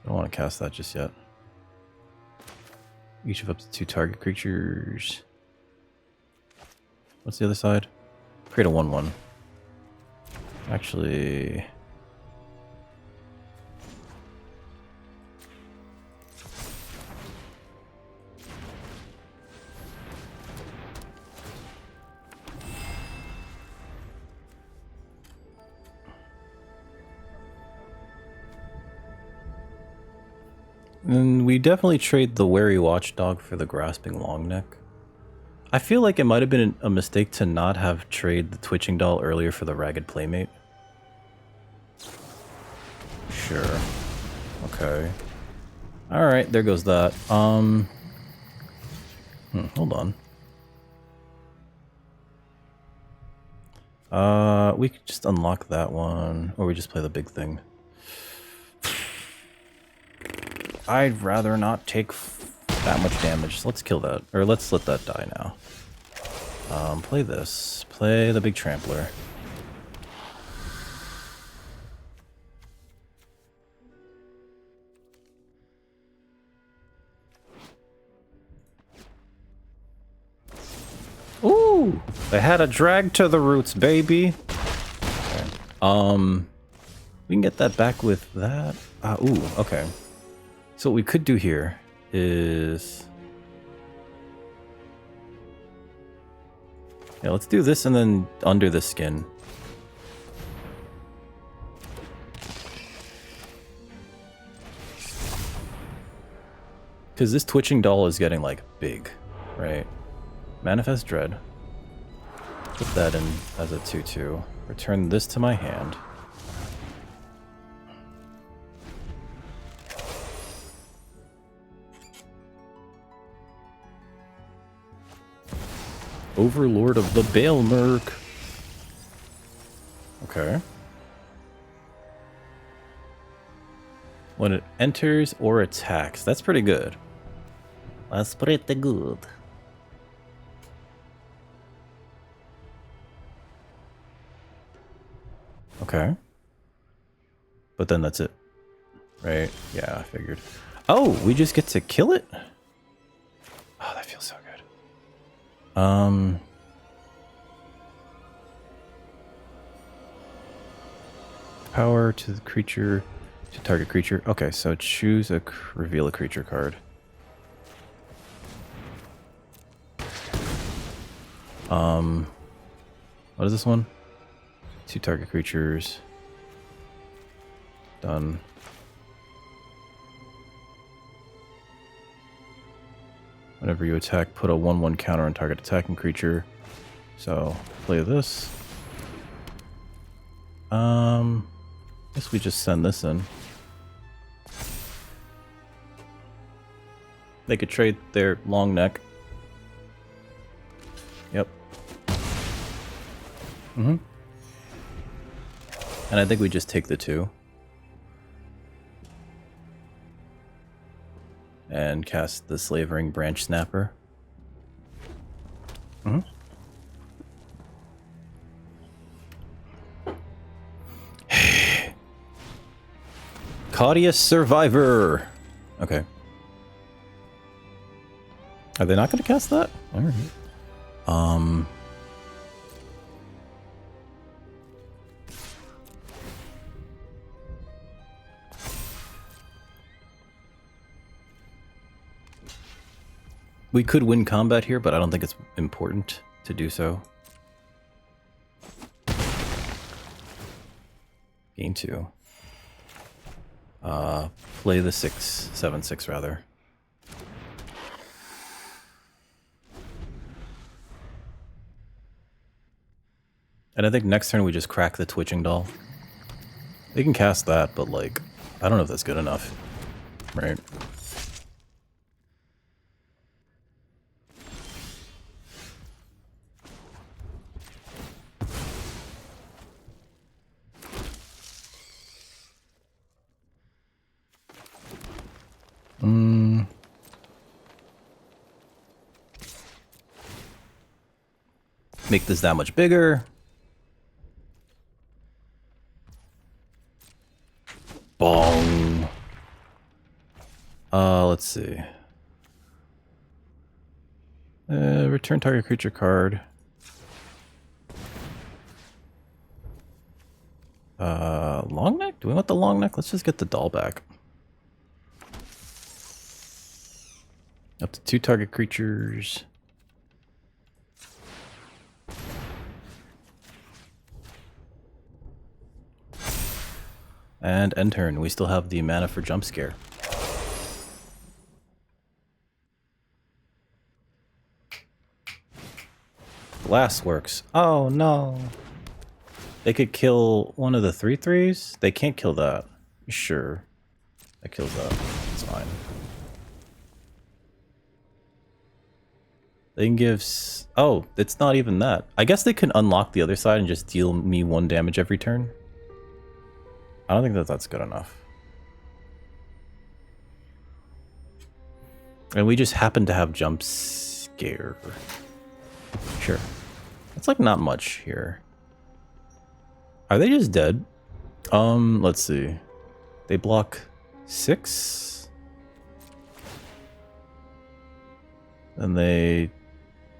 I don't want to cast that just yet. Each of up to 2 target creatures. What's the other side? Create a 1/1. Actually... And we definitely trade the wary watchdog for the grasping long neck. I feel like it might have been a mistake to not have trade the twitching doll earlier for the ragged playmate. Sure. Okay. Alright, there goes that. Hold on. We could just unlock that one, or we just play the big thing. I'd rather not take that much damage, so let's kill that. Or let's let that die now. Play this. Play the big trampler. Ooh! They had a drag to the roots, baby! Okay. We can get that back with that. Ooh, okay. So what we could do here is... Yeah, let's do this and then under the skin. Because this twitching doll is getting, like, big, right? Manifest Dread. Put that in as a 2/2. Return this to my hand. Overlord of the Baelmerk. Okay. When it enters or attacks. That's pretty good. That's pretty good. Okay. But then that's it. Right? Yeah, I figured. Oh, we just get to kill it? Oh, that feels so good. Power to the creature, to target creature. Okay, so choose a reveal a creature card. What is this one? 2 target creatures. Done. Whenever you attack, put a 1/1 counter on target attacking creature. So, play this. Guess we just send this in. They could trade their long neck. Yep. And I think we just take the 2. And cast the Slavering Branch Snapper. Claudius Survivor! Okay. Are they not going to cast that? Alright. We could win combat here, but I don't think it's important to do so. Gain 2. Play the 7/6 rather. And I think next turn we just crack the twitching doll. They can cast that, but like, I don't know if that's good enough. Right? Make this that much bigger. Bong. Let's see. Return target creature card. Long neck? Do we want the long neck? Let's just get the doll back. Up to 2 target creatures. And end turn. We still have the mana for jump scare. Glass works. Oh no. They could kill one of the 3/3s? They can't kill that. Sure. That kills that. It's fine. They can give... Oh, it's not even that. I guess they can unlock the other side and just deal me 1 damage every turn. I don't think that that's good enough. And we just happen to have jump scare. Sure. That's like not much here. Are they just dead? Let's see. They block 6. And they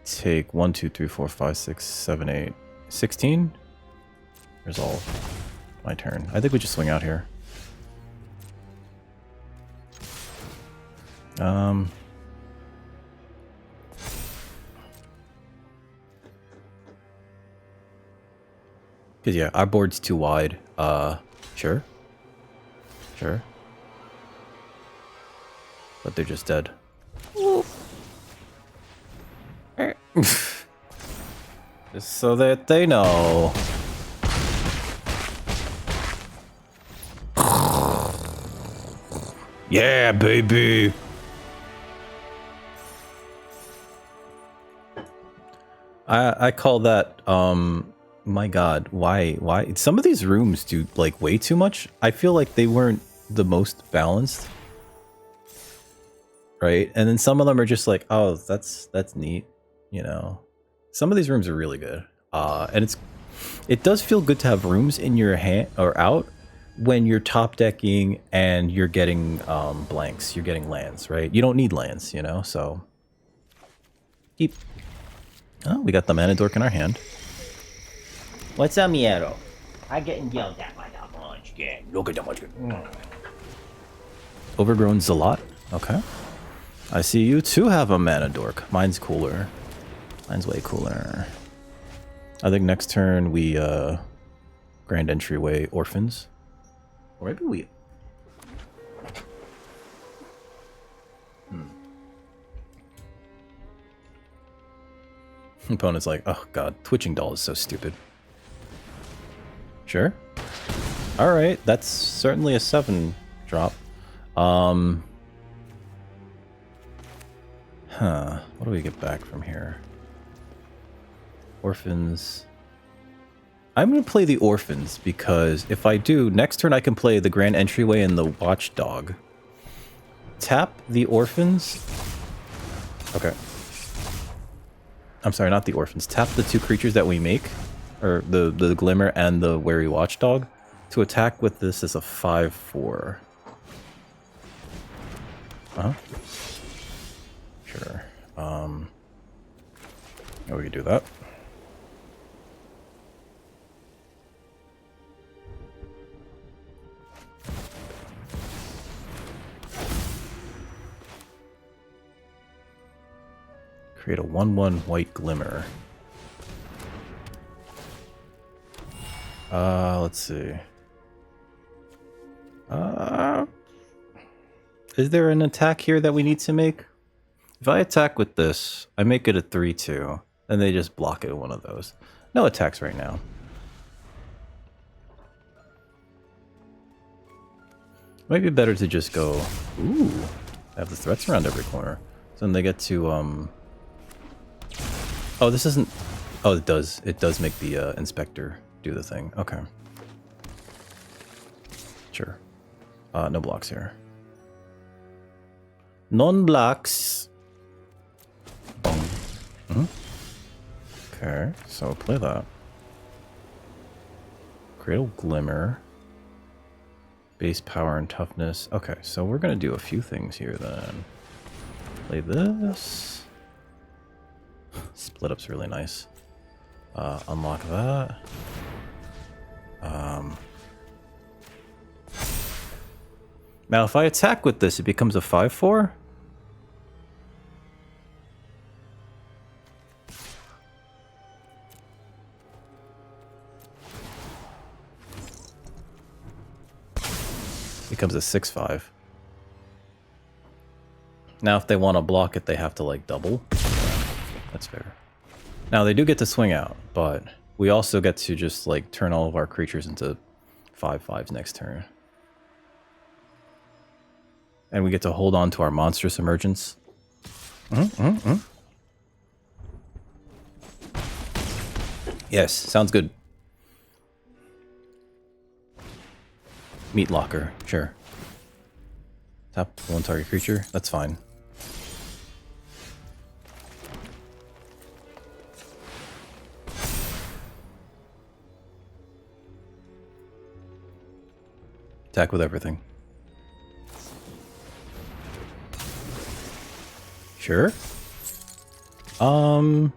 take 1, 2, 3, 4, 5, 6, 7, 8, 16. Resolve. My turn. I think we just swing out here. Cause yeah, our board's too wide. Sure. Sure. But they're just dead. Just so that they know. Yeah, baby. I call that my god, why some of these rooms do like way too much. I feel like they weren't the most balanced. Right? And then some of them are just like, oh, that's neat, you know. Some of these rooms are really good. And it does feel good to have rooms in your hand or out when you're top decking and you're getting blanks, you're getting lands, right? You don't need lands, you know, so keep. Oh, we got the mana dork in our hand. What's up, Miero? I'm getting yelled at by that munchkin. Look at the munchkin. Overgrown Zealot. Okay. I see you too have a mana dork. Mine's cooler. Mine's way cooler. I think next turn we grand entryway orphans. Or maybe we... Opponent's like, oh god, Twitching Doll is so stupid. Sure. Alright, that's certainly a 7 drop. Huh. What do we get back from here? Orphans. I'm going to play the Orphans because if I do, next turn I can play the Grand Entryway and the Watchdog. Tap the Orphans. Okay. I'm sorry, not the Orphans. Tap the 2 creatures that we make, or the Glimmer and the Wary Watchdog, to attack with this as a 5/4. Uh-huh. Sure. Oh, we could do that. Create a 1/1 white Glimmer. Let's see. Is there an attack here that we need to make? If I attack with this, I make it a 3/2, and they just block it with one of those. No attacks right now. Might be better to just go, ooh, have the threats around every corner. So then they get to, oh, this isn't, oh, it does. It does make the inspector do the thing. Okay. Sure. No blocks here. Non-blocks. Okay, so play that. Cradle Glimmer. Base power and toughness. Okay, so we're gonna do a few things here then. Play this. Split up's really nice. Unlock that. Now if I attack with this, it becomes a 5/4. Becomes a 6/5. Now if they want to block it, they have to like double. That's fair. Now they do get to swing out, but we also get to just like turn all of our creatures into 5/5s next turn. And we get to hold on to our monstrous emergence. Yes, sounds good. Meat locker, sure. Tap one target creature, that's fine. Attack with everything. Sure. I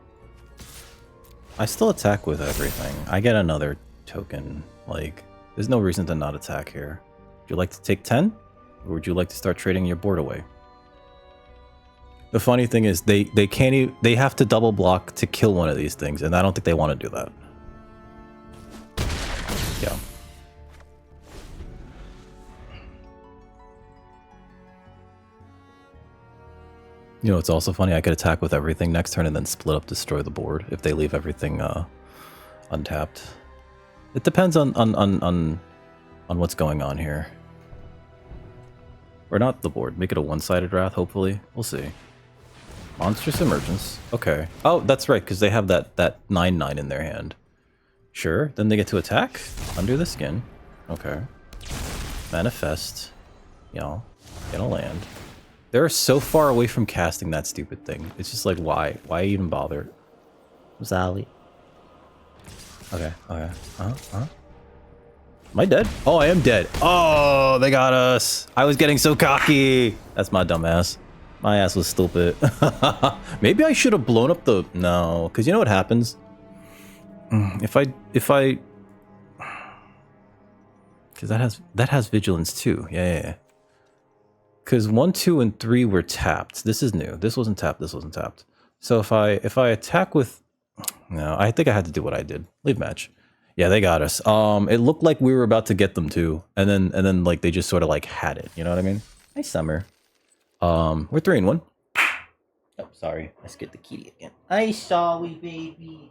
still attack with everything. I get another token. Like, there's no reason to not attack here. Would you like to take 10? Or would you like to start trading your board away? The funny thing is they can't even, they have to double block to kill one of these things, and I don't think they want to do that. Yeah. You know, it's also funny, I could attack with everything next turn and then split up, destroy the board if they leave everything untapped. It depends on what's going on here. Or not the board, make it a one-sided wrath, hopefully. We'll see. Monstrous Emergence. Okay. Oh, that's right, because they have that 9/9 in their hand. Sure, then they get to attack under the skin. Okay. Manifest. Yeah, get a land. They're so far away from casting that stupid thing. It's just like, why? Why even bother? Zali. Okay, okay. Am I dead? Oh, I am dead. Oh, they got us. I was getting so cocky. That's my dumb ass. My ass was stupid. Maybe I should have blown up the... No, because you know what happens? If I... Because that has vigilance too. Yeah. Because 1, 2, and 3 were tapped. This is new. This wasn't tapped. This wasn't tapped. So if I attack with... No, I think I had to do what I did. Leave match. Yeah, they got us. It looked like we were about to get them too. And then like they just sort of like had it. You know what I mean? Nice summer. We're 3-1. Oh, sorry. Let's get the kitty again. I saw we, baby.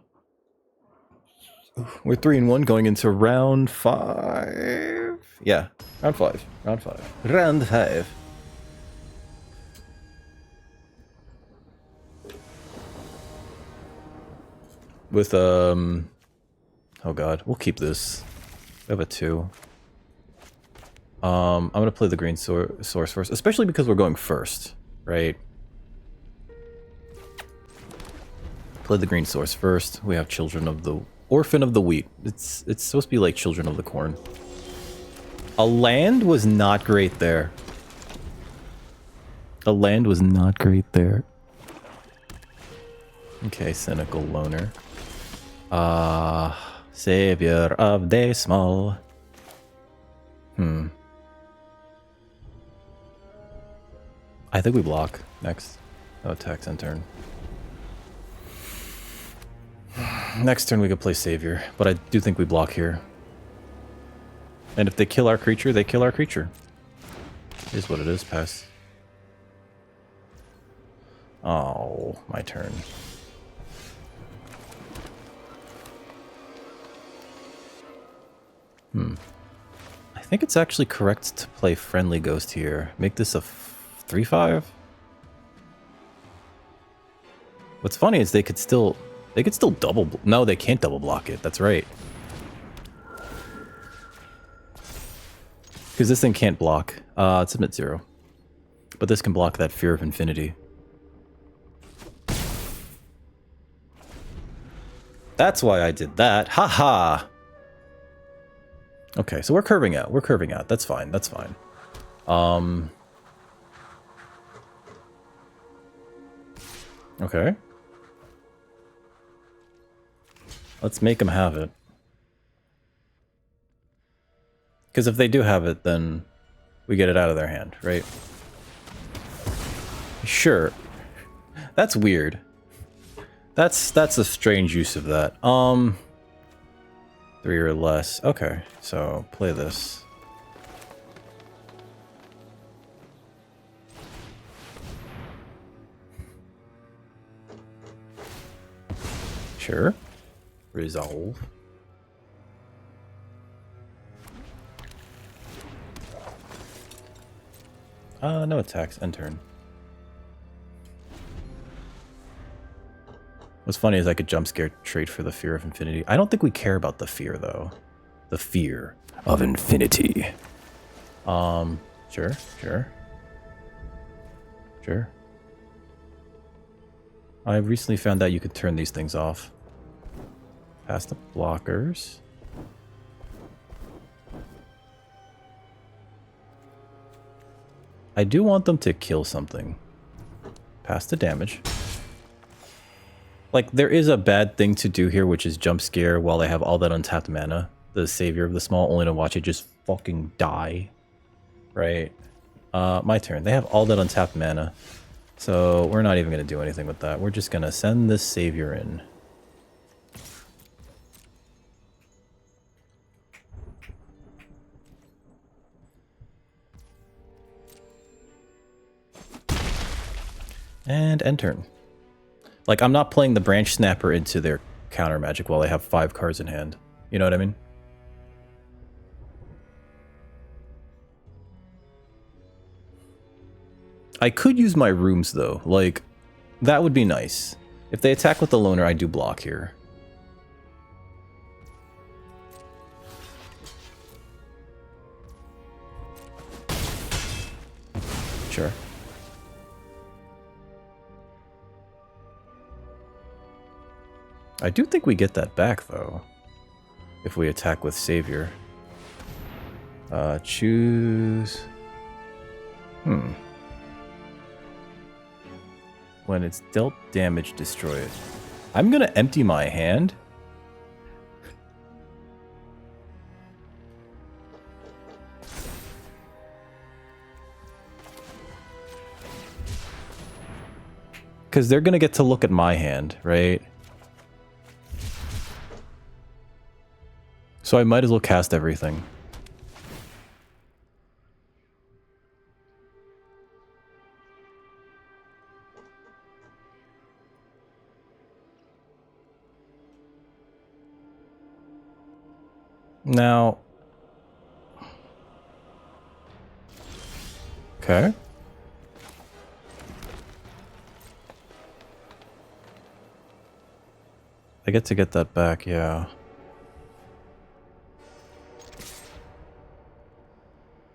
We're 3-1 going into round 5. Yeah, round 5. Round 5. Round 5. With oh god, we'll keep this. We have a 2. I'm gonna play the green source first, especially because we're going first, right? Play the green source first. We have Children of the Orphan of the Wheat. It's supposed to be like Children of the Corn. A land was not great there. A land was not great there. Okay, Cynical Loner. Savior of the Small. I think we block next. No attacks in turn. Next turn we could play Savior, but I do think we block here. And if they kill our creature, they kill our creature. It is what it is, pass. Oh, my turn. I think it's actually correct to play Friendly Ghost here. Make this a 3/5. What's funny is they could still double... No, they can't double block it. That's right. Because this thing can't block. It's a mid-0. But this can block that Fear of Infinity. That's why I did that. Haha! Okay, so we're curving out. We're curving out. That's fine. That's fine. Okay. Let's make them have it. Because if they do have it, then we get it out of their hand, right? Sure. That's weird. That's a strange use of that. 3 or less. Okay, so play this. Sure. Resolve. No attacks. End turn. What's funny is I could jump scare trade for the fear of infinity. I don't think we care about the fear though. The fear of infinity. Sure. I recently found out you could turn these things off. Past the blockers. I do want them to kill something. Past the damage. Like, there is a bad thing to do here, which is jump scare while they have all that untapped mana. The savior of the small, only to watch it just fucking die. Right? My turn. They have all that untapped mana. So, we're not even going to do anything with that. We're just going to send this savior in. And end turn. Like, I'm not playing the branch snapper into their counter magic while they have 5 cards in hand. You know what I mean? I could use my rooms though. Like, that would be nice. If they attack with the loner, I do block here. Sure. I do think we get that back, though, if we attack with Savior. Choose... When it's dealt damage, destroy it. I'm gonna empty my hand. Because they're gonna get to look at my hand, right? So I might as well cast everything. Now... Okay. I get to get that back, yeah.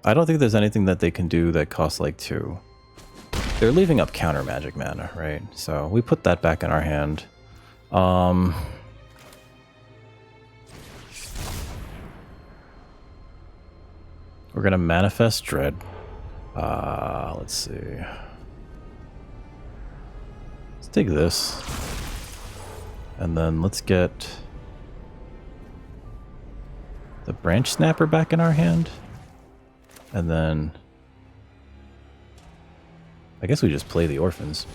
I don't think there's anything that they can do that costs like 2. They're leaving up counter magic mana, right? So we put that back in our hand. We're gonna manifest dread. Let's see. Let's take this. And then let's get the branch snapper back in our hand. And then I guess we just play the orphans.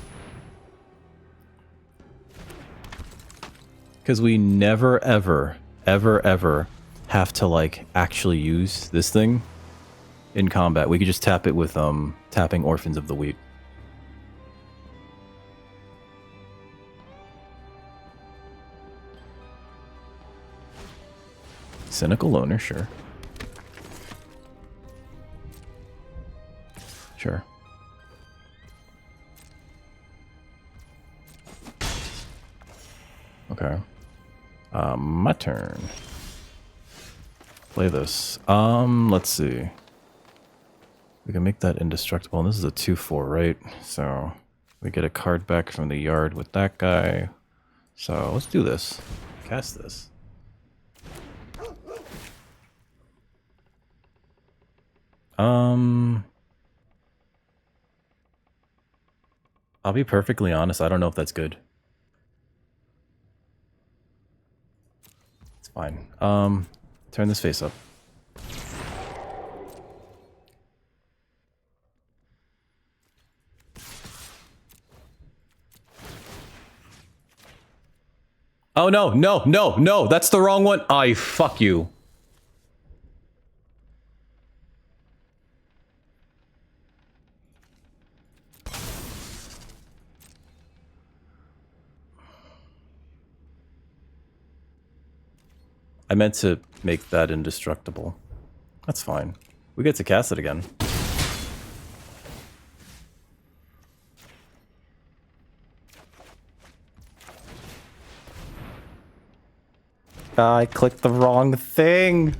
Because we never, ever, ever have to, like, actually use this thing in combat. We could just tap it with tapping Orphans of the Wheat. Cynical Loner, sure. Sure. Okay. My turn. Play this. Let's see. We can make that indestructible, and this is a 2/4, right? So we get a card back from the yard with that guy. So let's do this. Cast this. I'll be perfectly honest, I don't know if that's good. It's fine. Turn this face up. Oh no, no, that's the wrong one. Ay, fuck you. I meant to make that indestructible. That's fine. We get to cast it again. I clicked the wrong thing.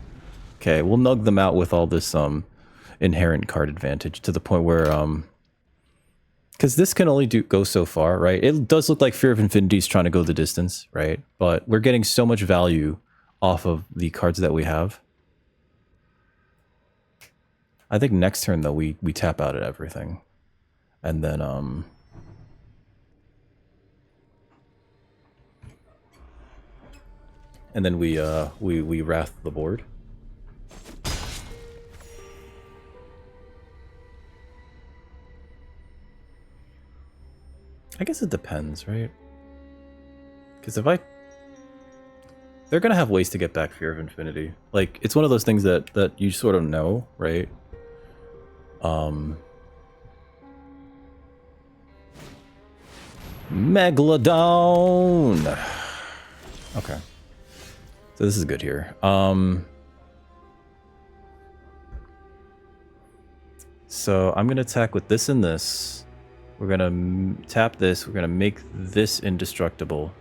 Okay, we'll nug them out with all this inherent card advantage to the point where because this can only go so far, right? It does look like Fear of Infinity is trying to go the distance, right? But we're getting so much value off of the cards that we have. I think next turn though we tap out at everything, and then we wrath the board. I guess it depends, right? Because if they're gonna have ways to get back Fear of Infinity. Like, it's one of those things that you sort of know, right? Megalodon! Okay. So this is good here. So I'm gonna attack with this and this. We're gonna tap this. We're gonna make this indestructible.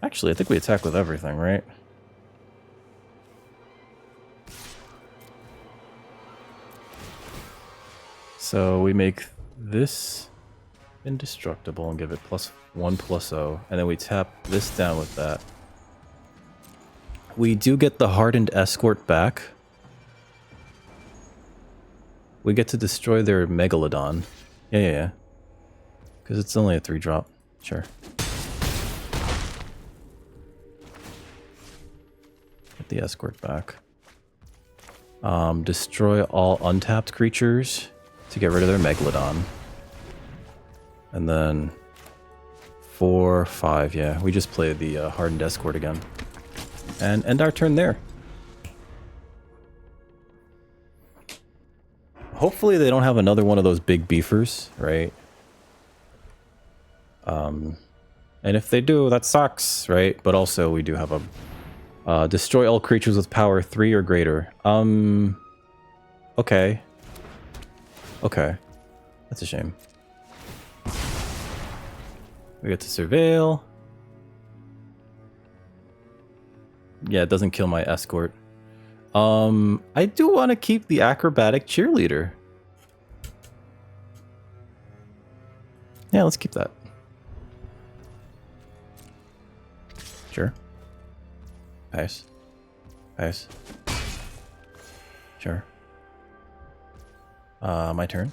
Actually, I think we attack with everything, right? So we make this indestructible and give it +1/+0, and then we tap this down with that. We do get the Hardened Escort back. We get to destroy their Megalodon. Yeah. Because it's only a 3-drop. Sure. Get the Escort back. Destroy all untapped creatures to get rid of their Megalodon. And then 4, 5, yeah. We just played the Hardened Escort again. And end our turn there. Hopefully they don't have another one of those big beefers, right? And if they do, that sucks, right? But also we do have a destroy all creatures with power 3 or greater. Okay. Okay. That's a shame. We get to surveil. Yeah, it doesn't kill my escort. I do want to keep the acrobatic cheerleader. Yeah, let's keep that. Sure. Nice. Nice. Sure. My turn.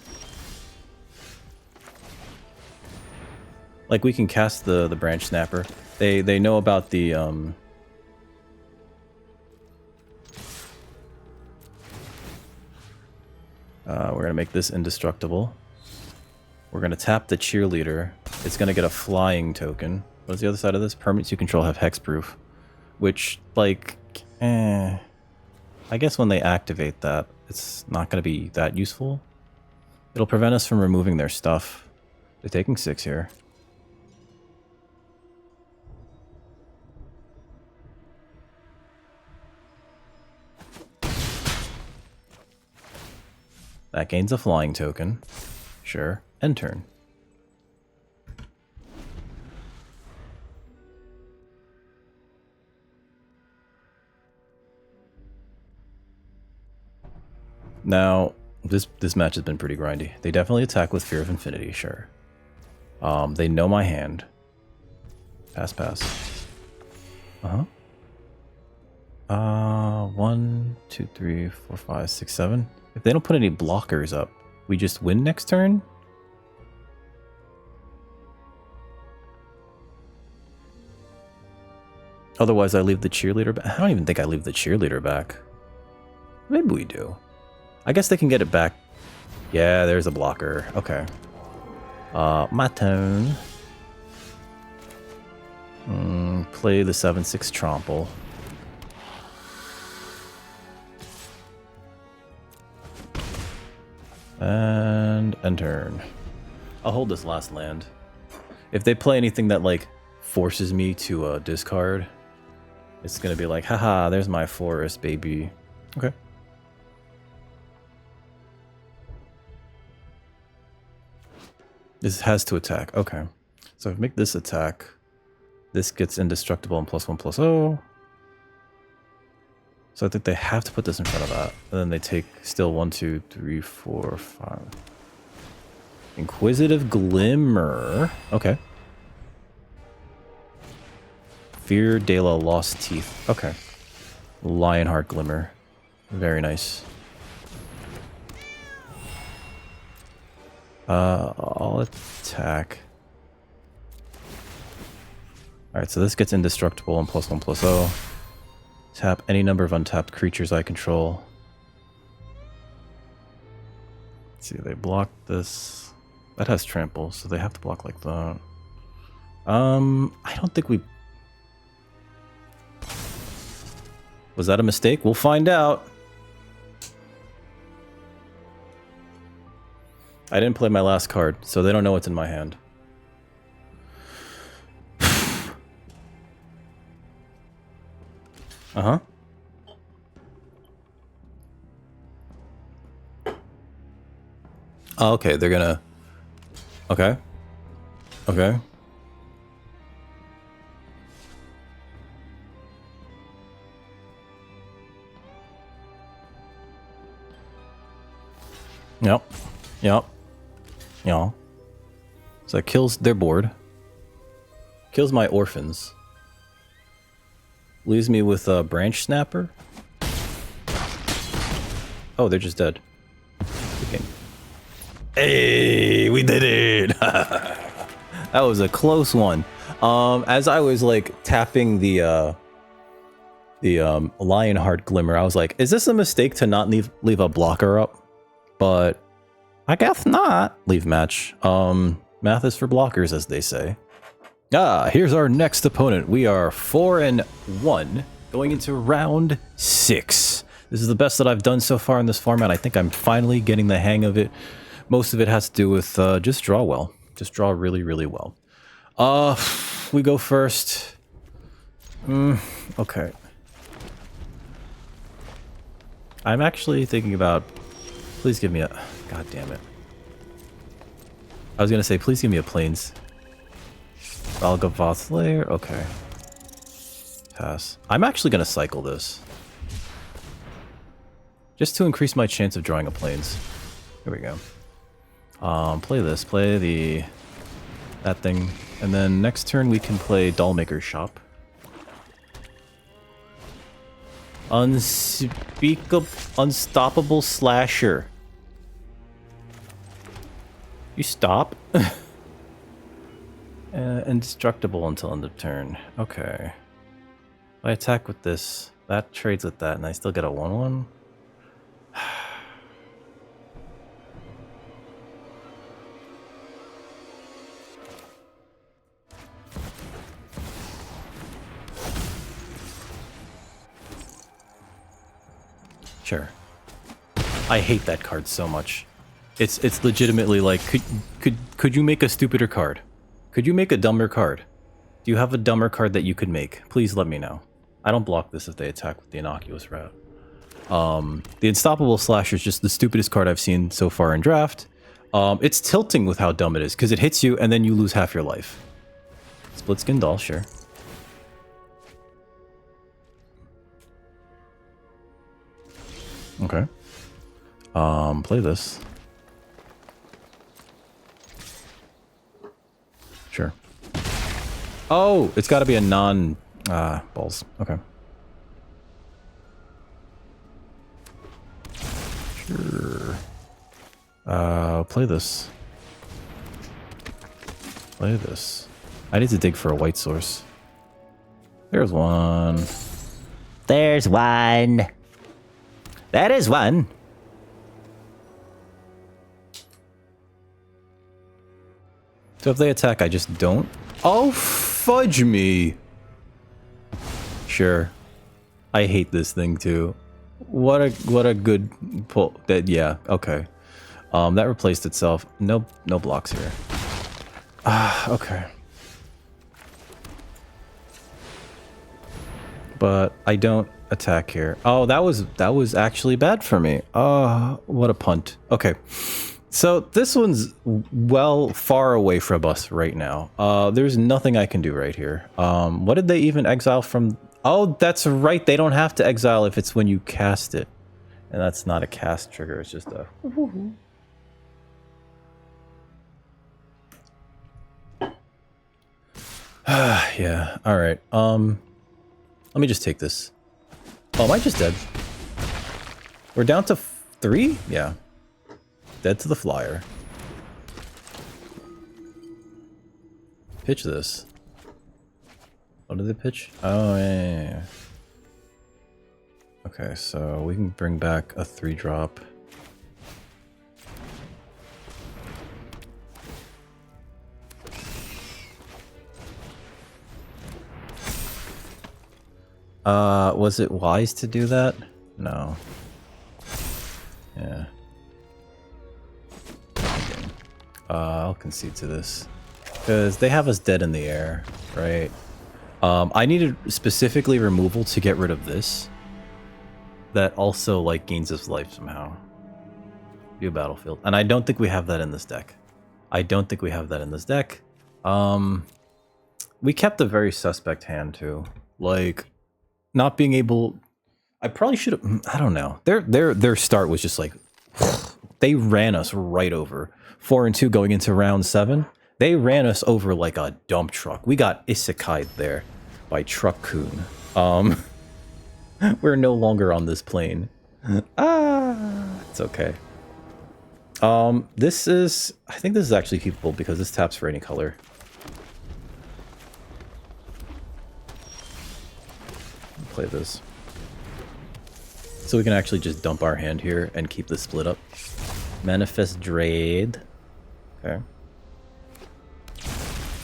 Like, we can cast the branch snapper. They know about the we're gonna make this indestructible. We're gonna tap the cheerleader. It's gonna get a flying token. What's the other side of this? Permanents you control have hexproof. Which, like, I guess when they activate that, it's not gonna be that useful. It'll prevent us from removing their stuff. They're taking 6 here. That gains a flying token. Sure. End turn. Now, this match has been pretty grindy. They definitely attack with Fear of Infinity, sure. They know my hand. Pass, pass. Uh-huh. 1, 2, 3, 4, 5, 6, 7. If they don't put any blockers up, we just win next turn? Otherwise, I leave the cheerleader back. I don't even think I leave the cheerleader back. Maybe we do. I guess they can get it back. Yeah, there's a blocker. Okay. My turn. Play the 7/6 trample. And end turn. I'll hold this last land. If they play anything that, like, forces me to discard, it's gonna be like, haha, there's my forest, baby. Okay. This has to attack. Okay. So if I make this attack, this gets indestructible and +1/+0. So I think they have to put this in front of that. And then they take still 1, 2, 3, 4, 5. Inquisitive Glimmer. Okay. Fear de la Lost Teeth. Okay. Lionheart Glimmer. Very nice. I'll attack. Alright, so this gets indestructible and +1/+0. Tap any number of untapped creatures I control. Let's see, they block this. That has trample, so they have to block like that. I don't think we... Was that a mistake? We'll find out. I didn't play my last card, so they don't know what's in my hand. Uh-huh. Oh, okay, they're gonna... Okay. Okay. Yep. Yep. Yeah. So that kills their board. Kills my orphans. Leaves me with a branch snapper. Oh, they're just dead. Okay. Hey, we did it! That was a close one. As I was like tapping the Lionheart Glimmer, I was like, is this a mistake to not leave a blocker up? But I guess not. Leave match. Math is for blockers, as they say. Here's our next opponent. We are 4-1, going into round 6. This is the best that I've done so far in this format. I think I'm finally getting the hang of it. Most of it has to do with just draw well. Just draw really, really well. We go first. Okay. I'm actually thinking about... Please give me a... God damn it. I was going to say, please give me a plains. Valgavoth Lair? Okay. Pass. I'm actually going to cycle this. Just to increase my chance of drawing a plains. Here we go. Play this. Play that thing. And then next turn we can play Dollmaker's Shop. Unstoppable Slasher. You stop? Indestructible until end of turn. Okay. If I attack with this, that trades with that, and I still get a 1/1? Sure. I hate that card so much. It's legitimately like, could you make a stupider card? Could you make a dumber card? Do you have a dumber card that you could make? Please let me know. I don't block this if they attack with the innocuous route. The Unstoppable Slasher is just the stupidest card I've seen so far in draft. It's tilting with how dumb it is, because it hits you and then you lose half your life. Split Skin Doll, sure. Okay. Play this. Sure. Oh, it's got to be a non... balls. Okay. Sure. Play this. Play this. I need to dig for a white source. There's one. There's one. That is one. So if they attack, I just don't? Oh, fudge me. Sure. I hate this thing too. What a good pull. That, yeah, okay. That replaced itself. No blocks here. Okay. But I don't attack here. Oh, that was actually bad for me. Oh, what a punt. Okay. So this one's well far away from us right now. There's nothing I can do right here. What did they even exile from? Oh, that's right. They don't have to exile if it's when you cast it. And that's not a cast trigger. It's just a... yeah. All right. Let me just take this. Oh, am I just dead? We're down to 3? Yeah. Dead to the flyer. Pitch this. What did they pitch? Oh, yeah. Okay, so we can bring back a 3-drop. Was it wise to do that? No. Yeah. I'll concede to this. Because they have us dead in the air, right? I needed specifically removal to get rid of this. That also, like, gains us life somehow. View battlefield. And I don't think we have that in this deck. We kept a very suspect hand, too. Like, not being able... I probably should have... I don't know. Their start was just like... They ran us right over. 4-2 going into round 7. They ran us over like a dump truck. We got isekai'd there by Truck Coon. We're no longer on this plane. It's okay. This is... I think this is actually keepable because this taps for any color. Play this. So we can actually just dump our hand here and keep this split up. Manifest Drade. Okay.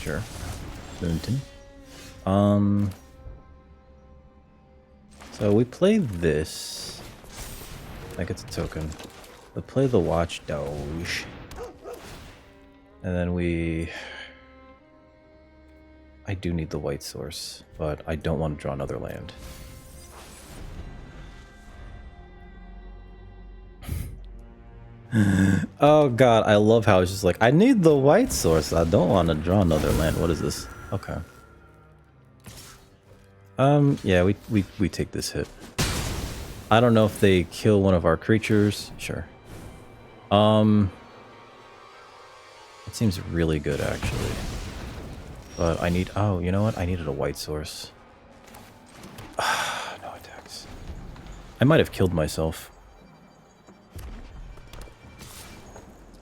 Sure. Mountain. So we play this. Like it's a token. We play the Watchdog. And then we... I do need the white source, but I don't want to draw another land. Oh god, I love how it's just like, I need the white source. I don't want to draw another land. What is this? Okay. Yeah, we take this hit. I don't know if they kill one of our creatures. Sure. It seems really good, actually. But I need... Oh, you know what? I needed a white source. No attacks. I might have killed myself.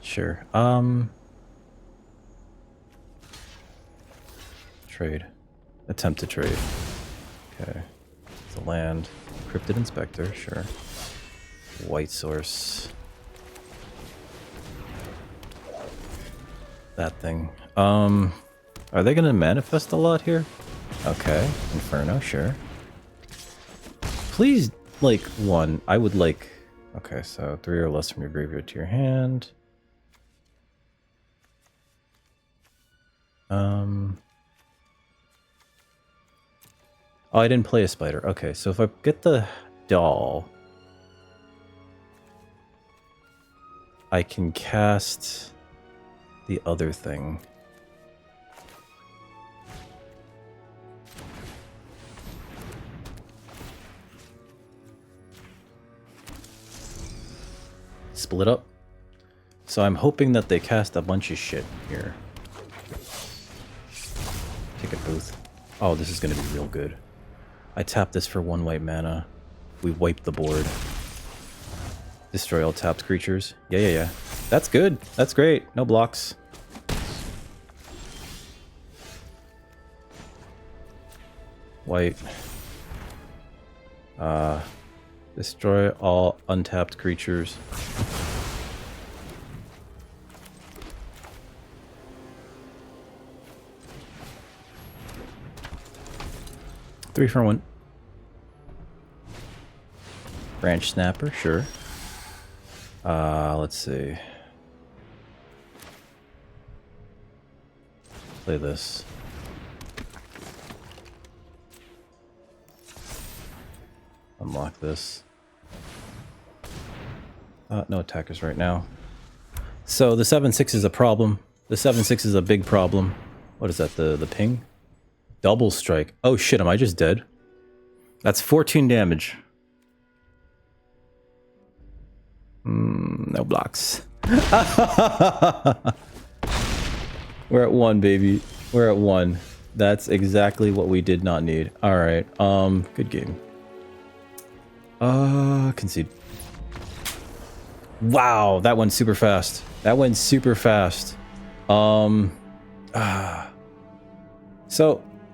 Sure. Trade. Attempt to trade. Okay. It's a land. Cryptid Inspector, sure. White source. That thing. Are they gonna manifest a lot here? Okay. Inferno, sure. Please, like, 1. I would like... Okay, so 3 or less from your graveyard to your hand. Oh, I didn't play a spider. Okay, so if I get the doll, I can cast the other thing. Split up. So I'm hoping that they cast a bunch of shit here. Ticket booth. Oh, this is going to be real good. I tap this for 1 white mana. We wipe the board. Destroy all tapped creatures. Yeah. That's good. That's great. No blocks. White. Destroy all untapped creatures. Three for 1. Branch Snapper, sure. Let's see. Play this. Unlock this. No attackers right now. So the 7-6 is a problem. The 7-6 is a big problem. What is that? The ping? Double strike. Oh shit, am I just dead? That's 14 damage. No blocks. We're at 1, baby. We're at 1. That's exactly what we did not need. Alright, good game. Concede. Wow, that went super fast. That went super fast. So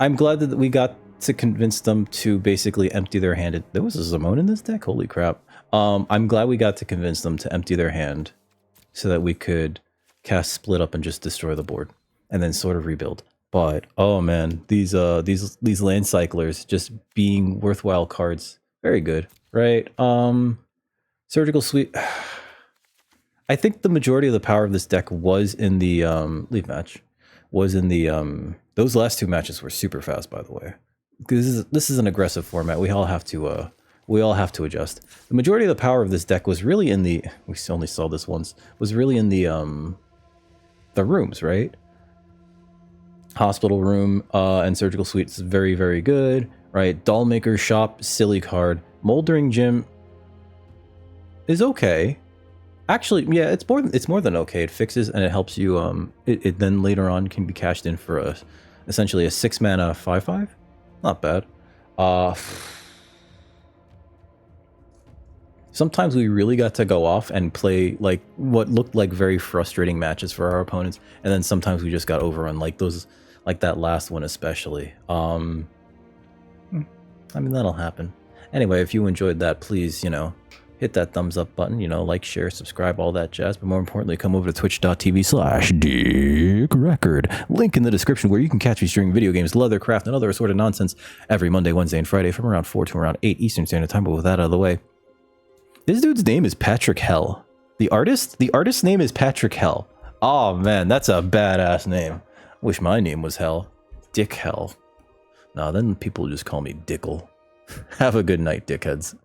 I'm glad that we got to convince them to basically empty their hand. There was a Zamone in this deck? Holy crap. I'm glad we got to convince them to empty their hand so that we could cast Split Up and just destroy the board and then sort of rebuild. But oh man, these land cyclers just being worthwhile cards, very good, right? Surgical Sweep. I think the majority of the power of this deck was in the leave match, was in the those last 2 matches were super fast, by the way, because this is an aggressive format. We all have to adjust. The majority of the power of this deck was really in the, we only saw this once, was really in the rooms, right? Hospital Room and Surgical Suite is very, very good, right? Dollmaker's Shop, silly card. Moldering Gym is okay. Actually, yeah, it's more than okay. It fixes and it helps you. It then later on can be cashed in for essentially a 6-mana 5/5. Not bad. Sometimes we really got to go off and play like what looked like very frustrating matches for our opponents, and then sometimes we just got overrun, like that last one especially. I mean, that'll happen. Anyway, if you enjoyed that, please, hit that thumbs up button, like, share, subscribe, all that jazz. But more importantly, come over to twitch.tv/DickRecord. Link in the description where you can catch me streaming video games, leathercraft, and other assorted nonsense every Monday, Wednesday, and Friday from around 4 to around 8 Eastern Standard Time. But with that out of the way, this dude's name is Patrick Hell. The artist's name is Patrick Hell. Oh man, that's a badass name. Wish my name was Hell. Dick Hell. Nah, then people just call me Dickle. Have a good night, dickheads.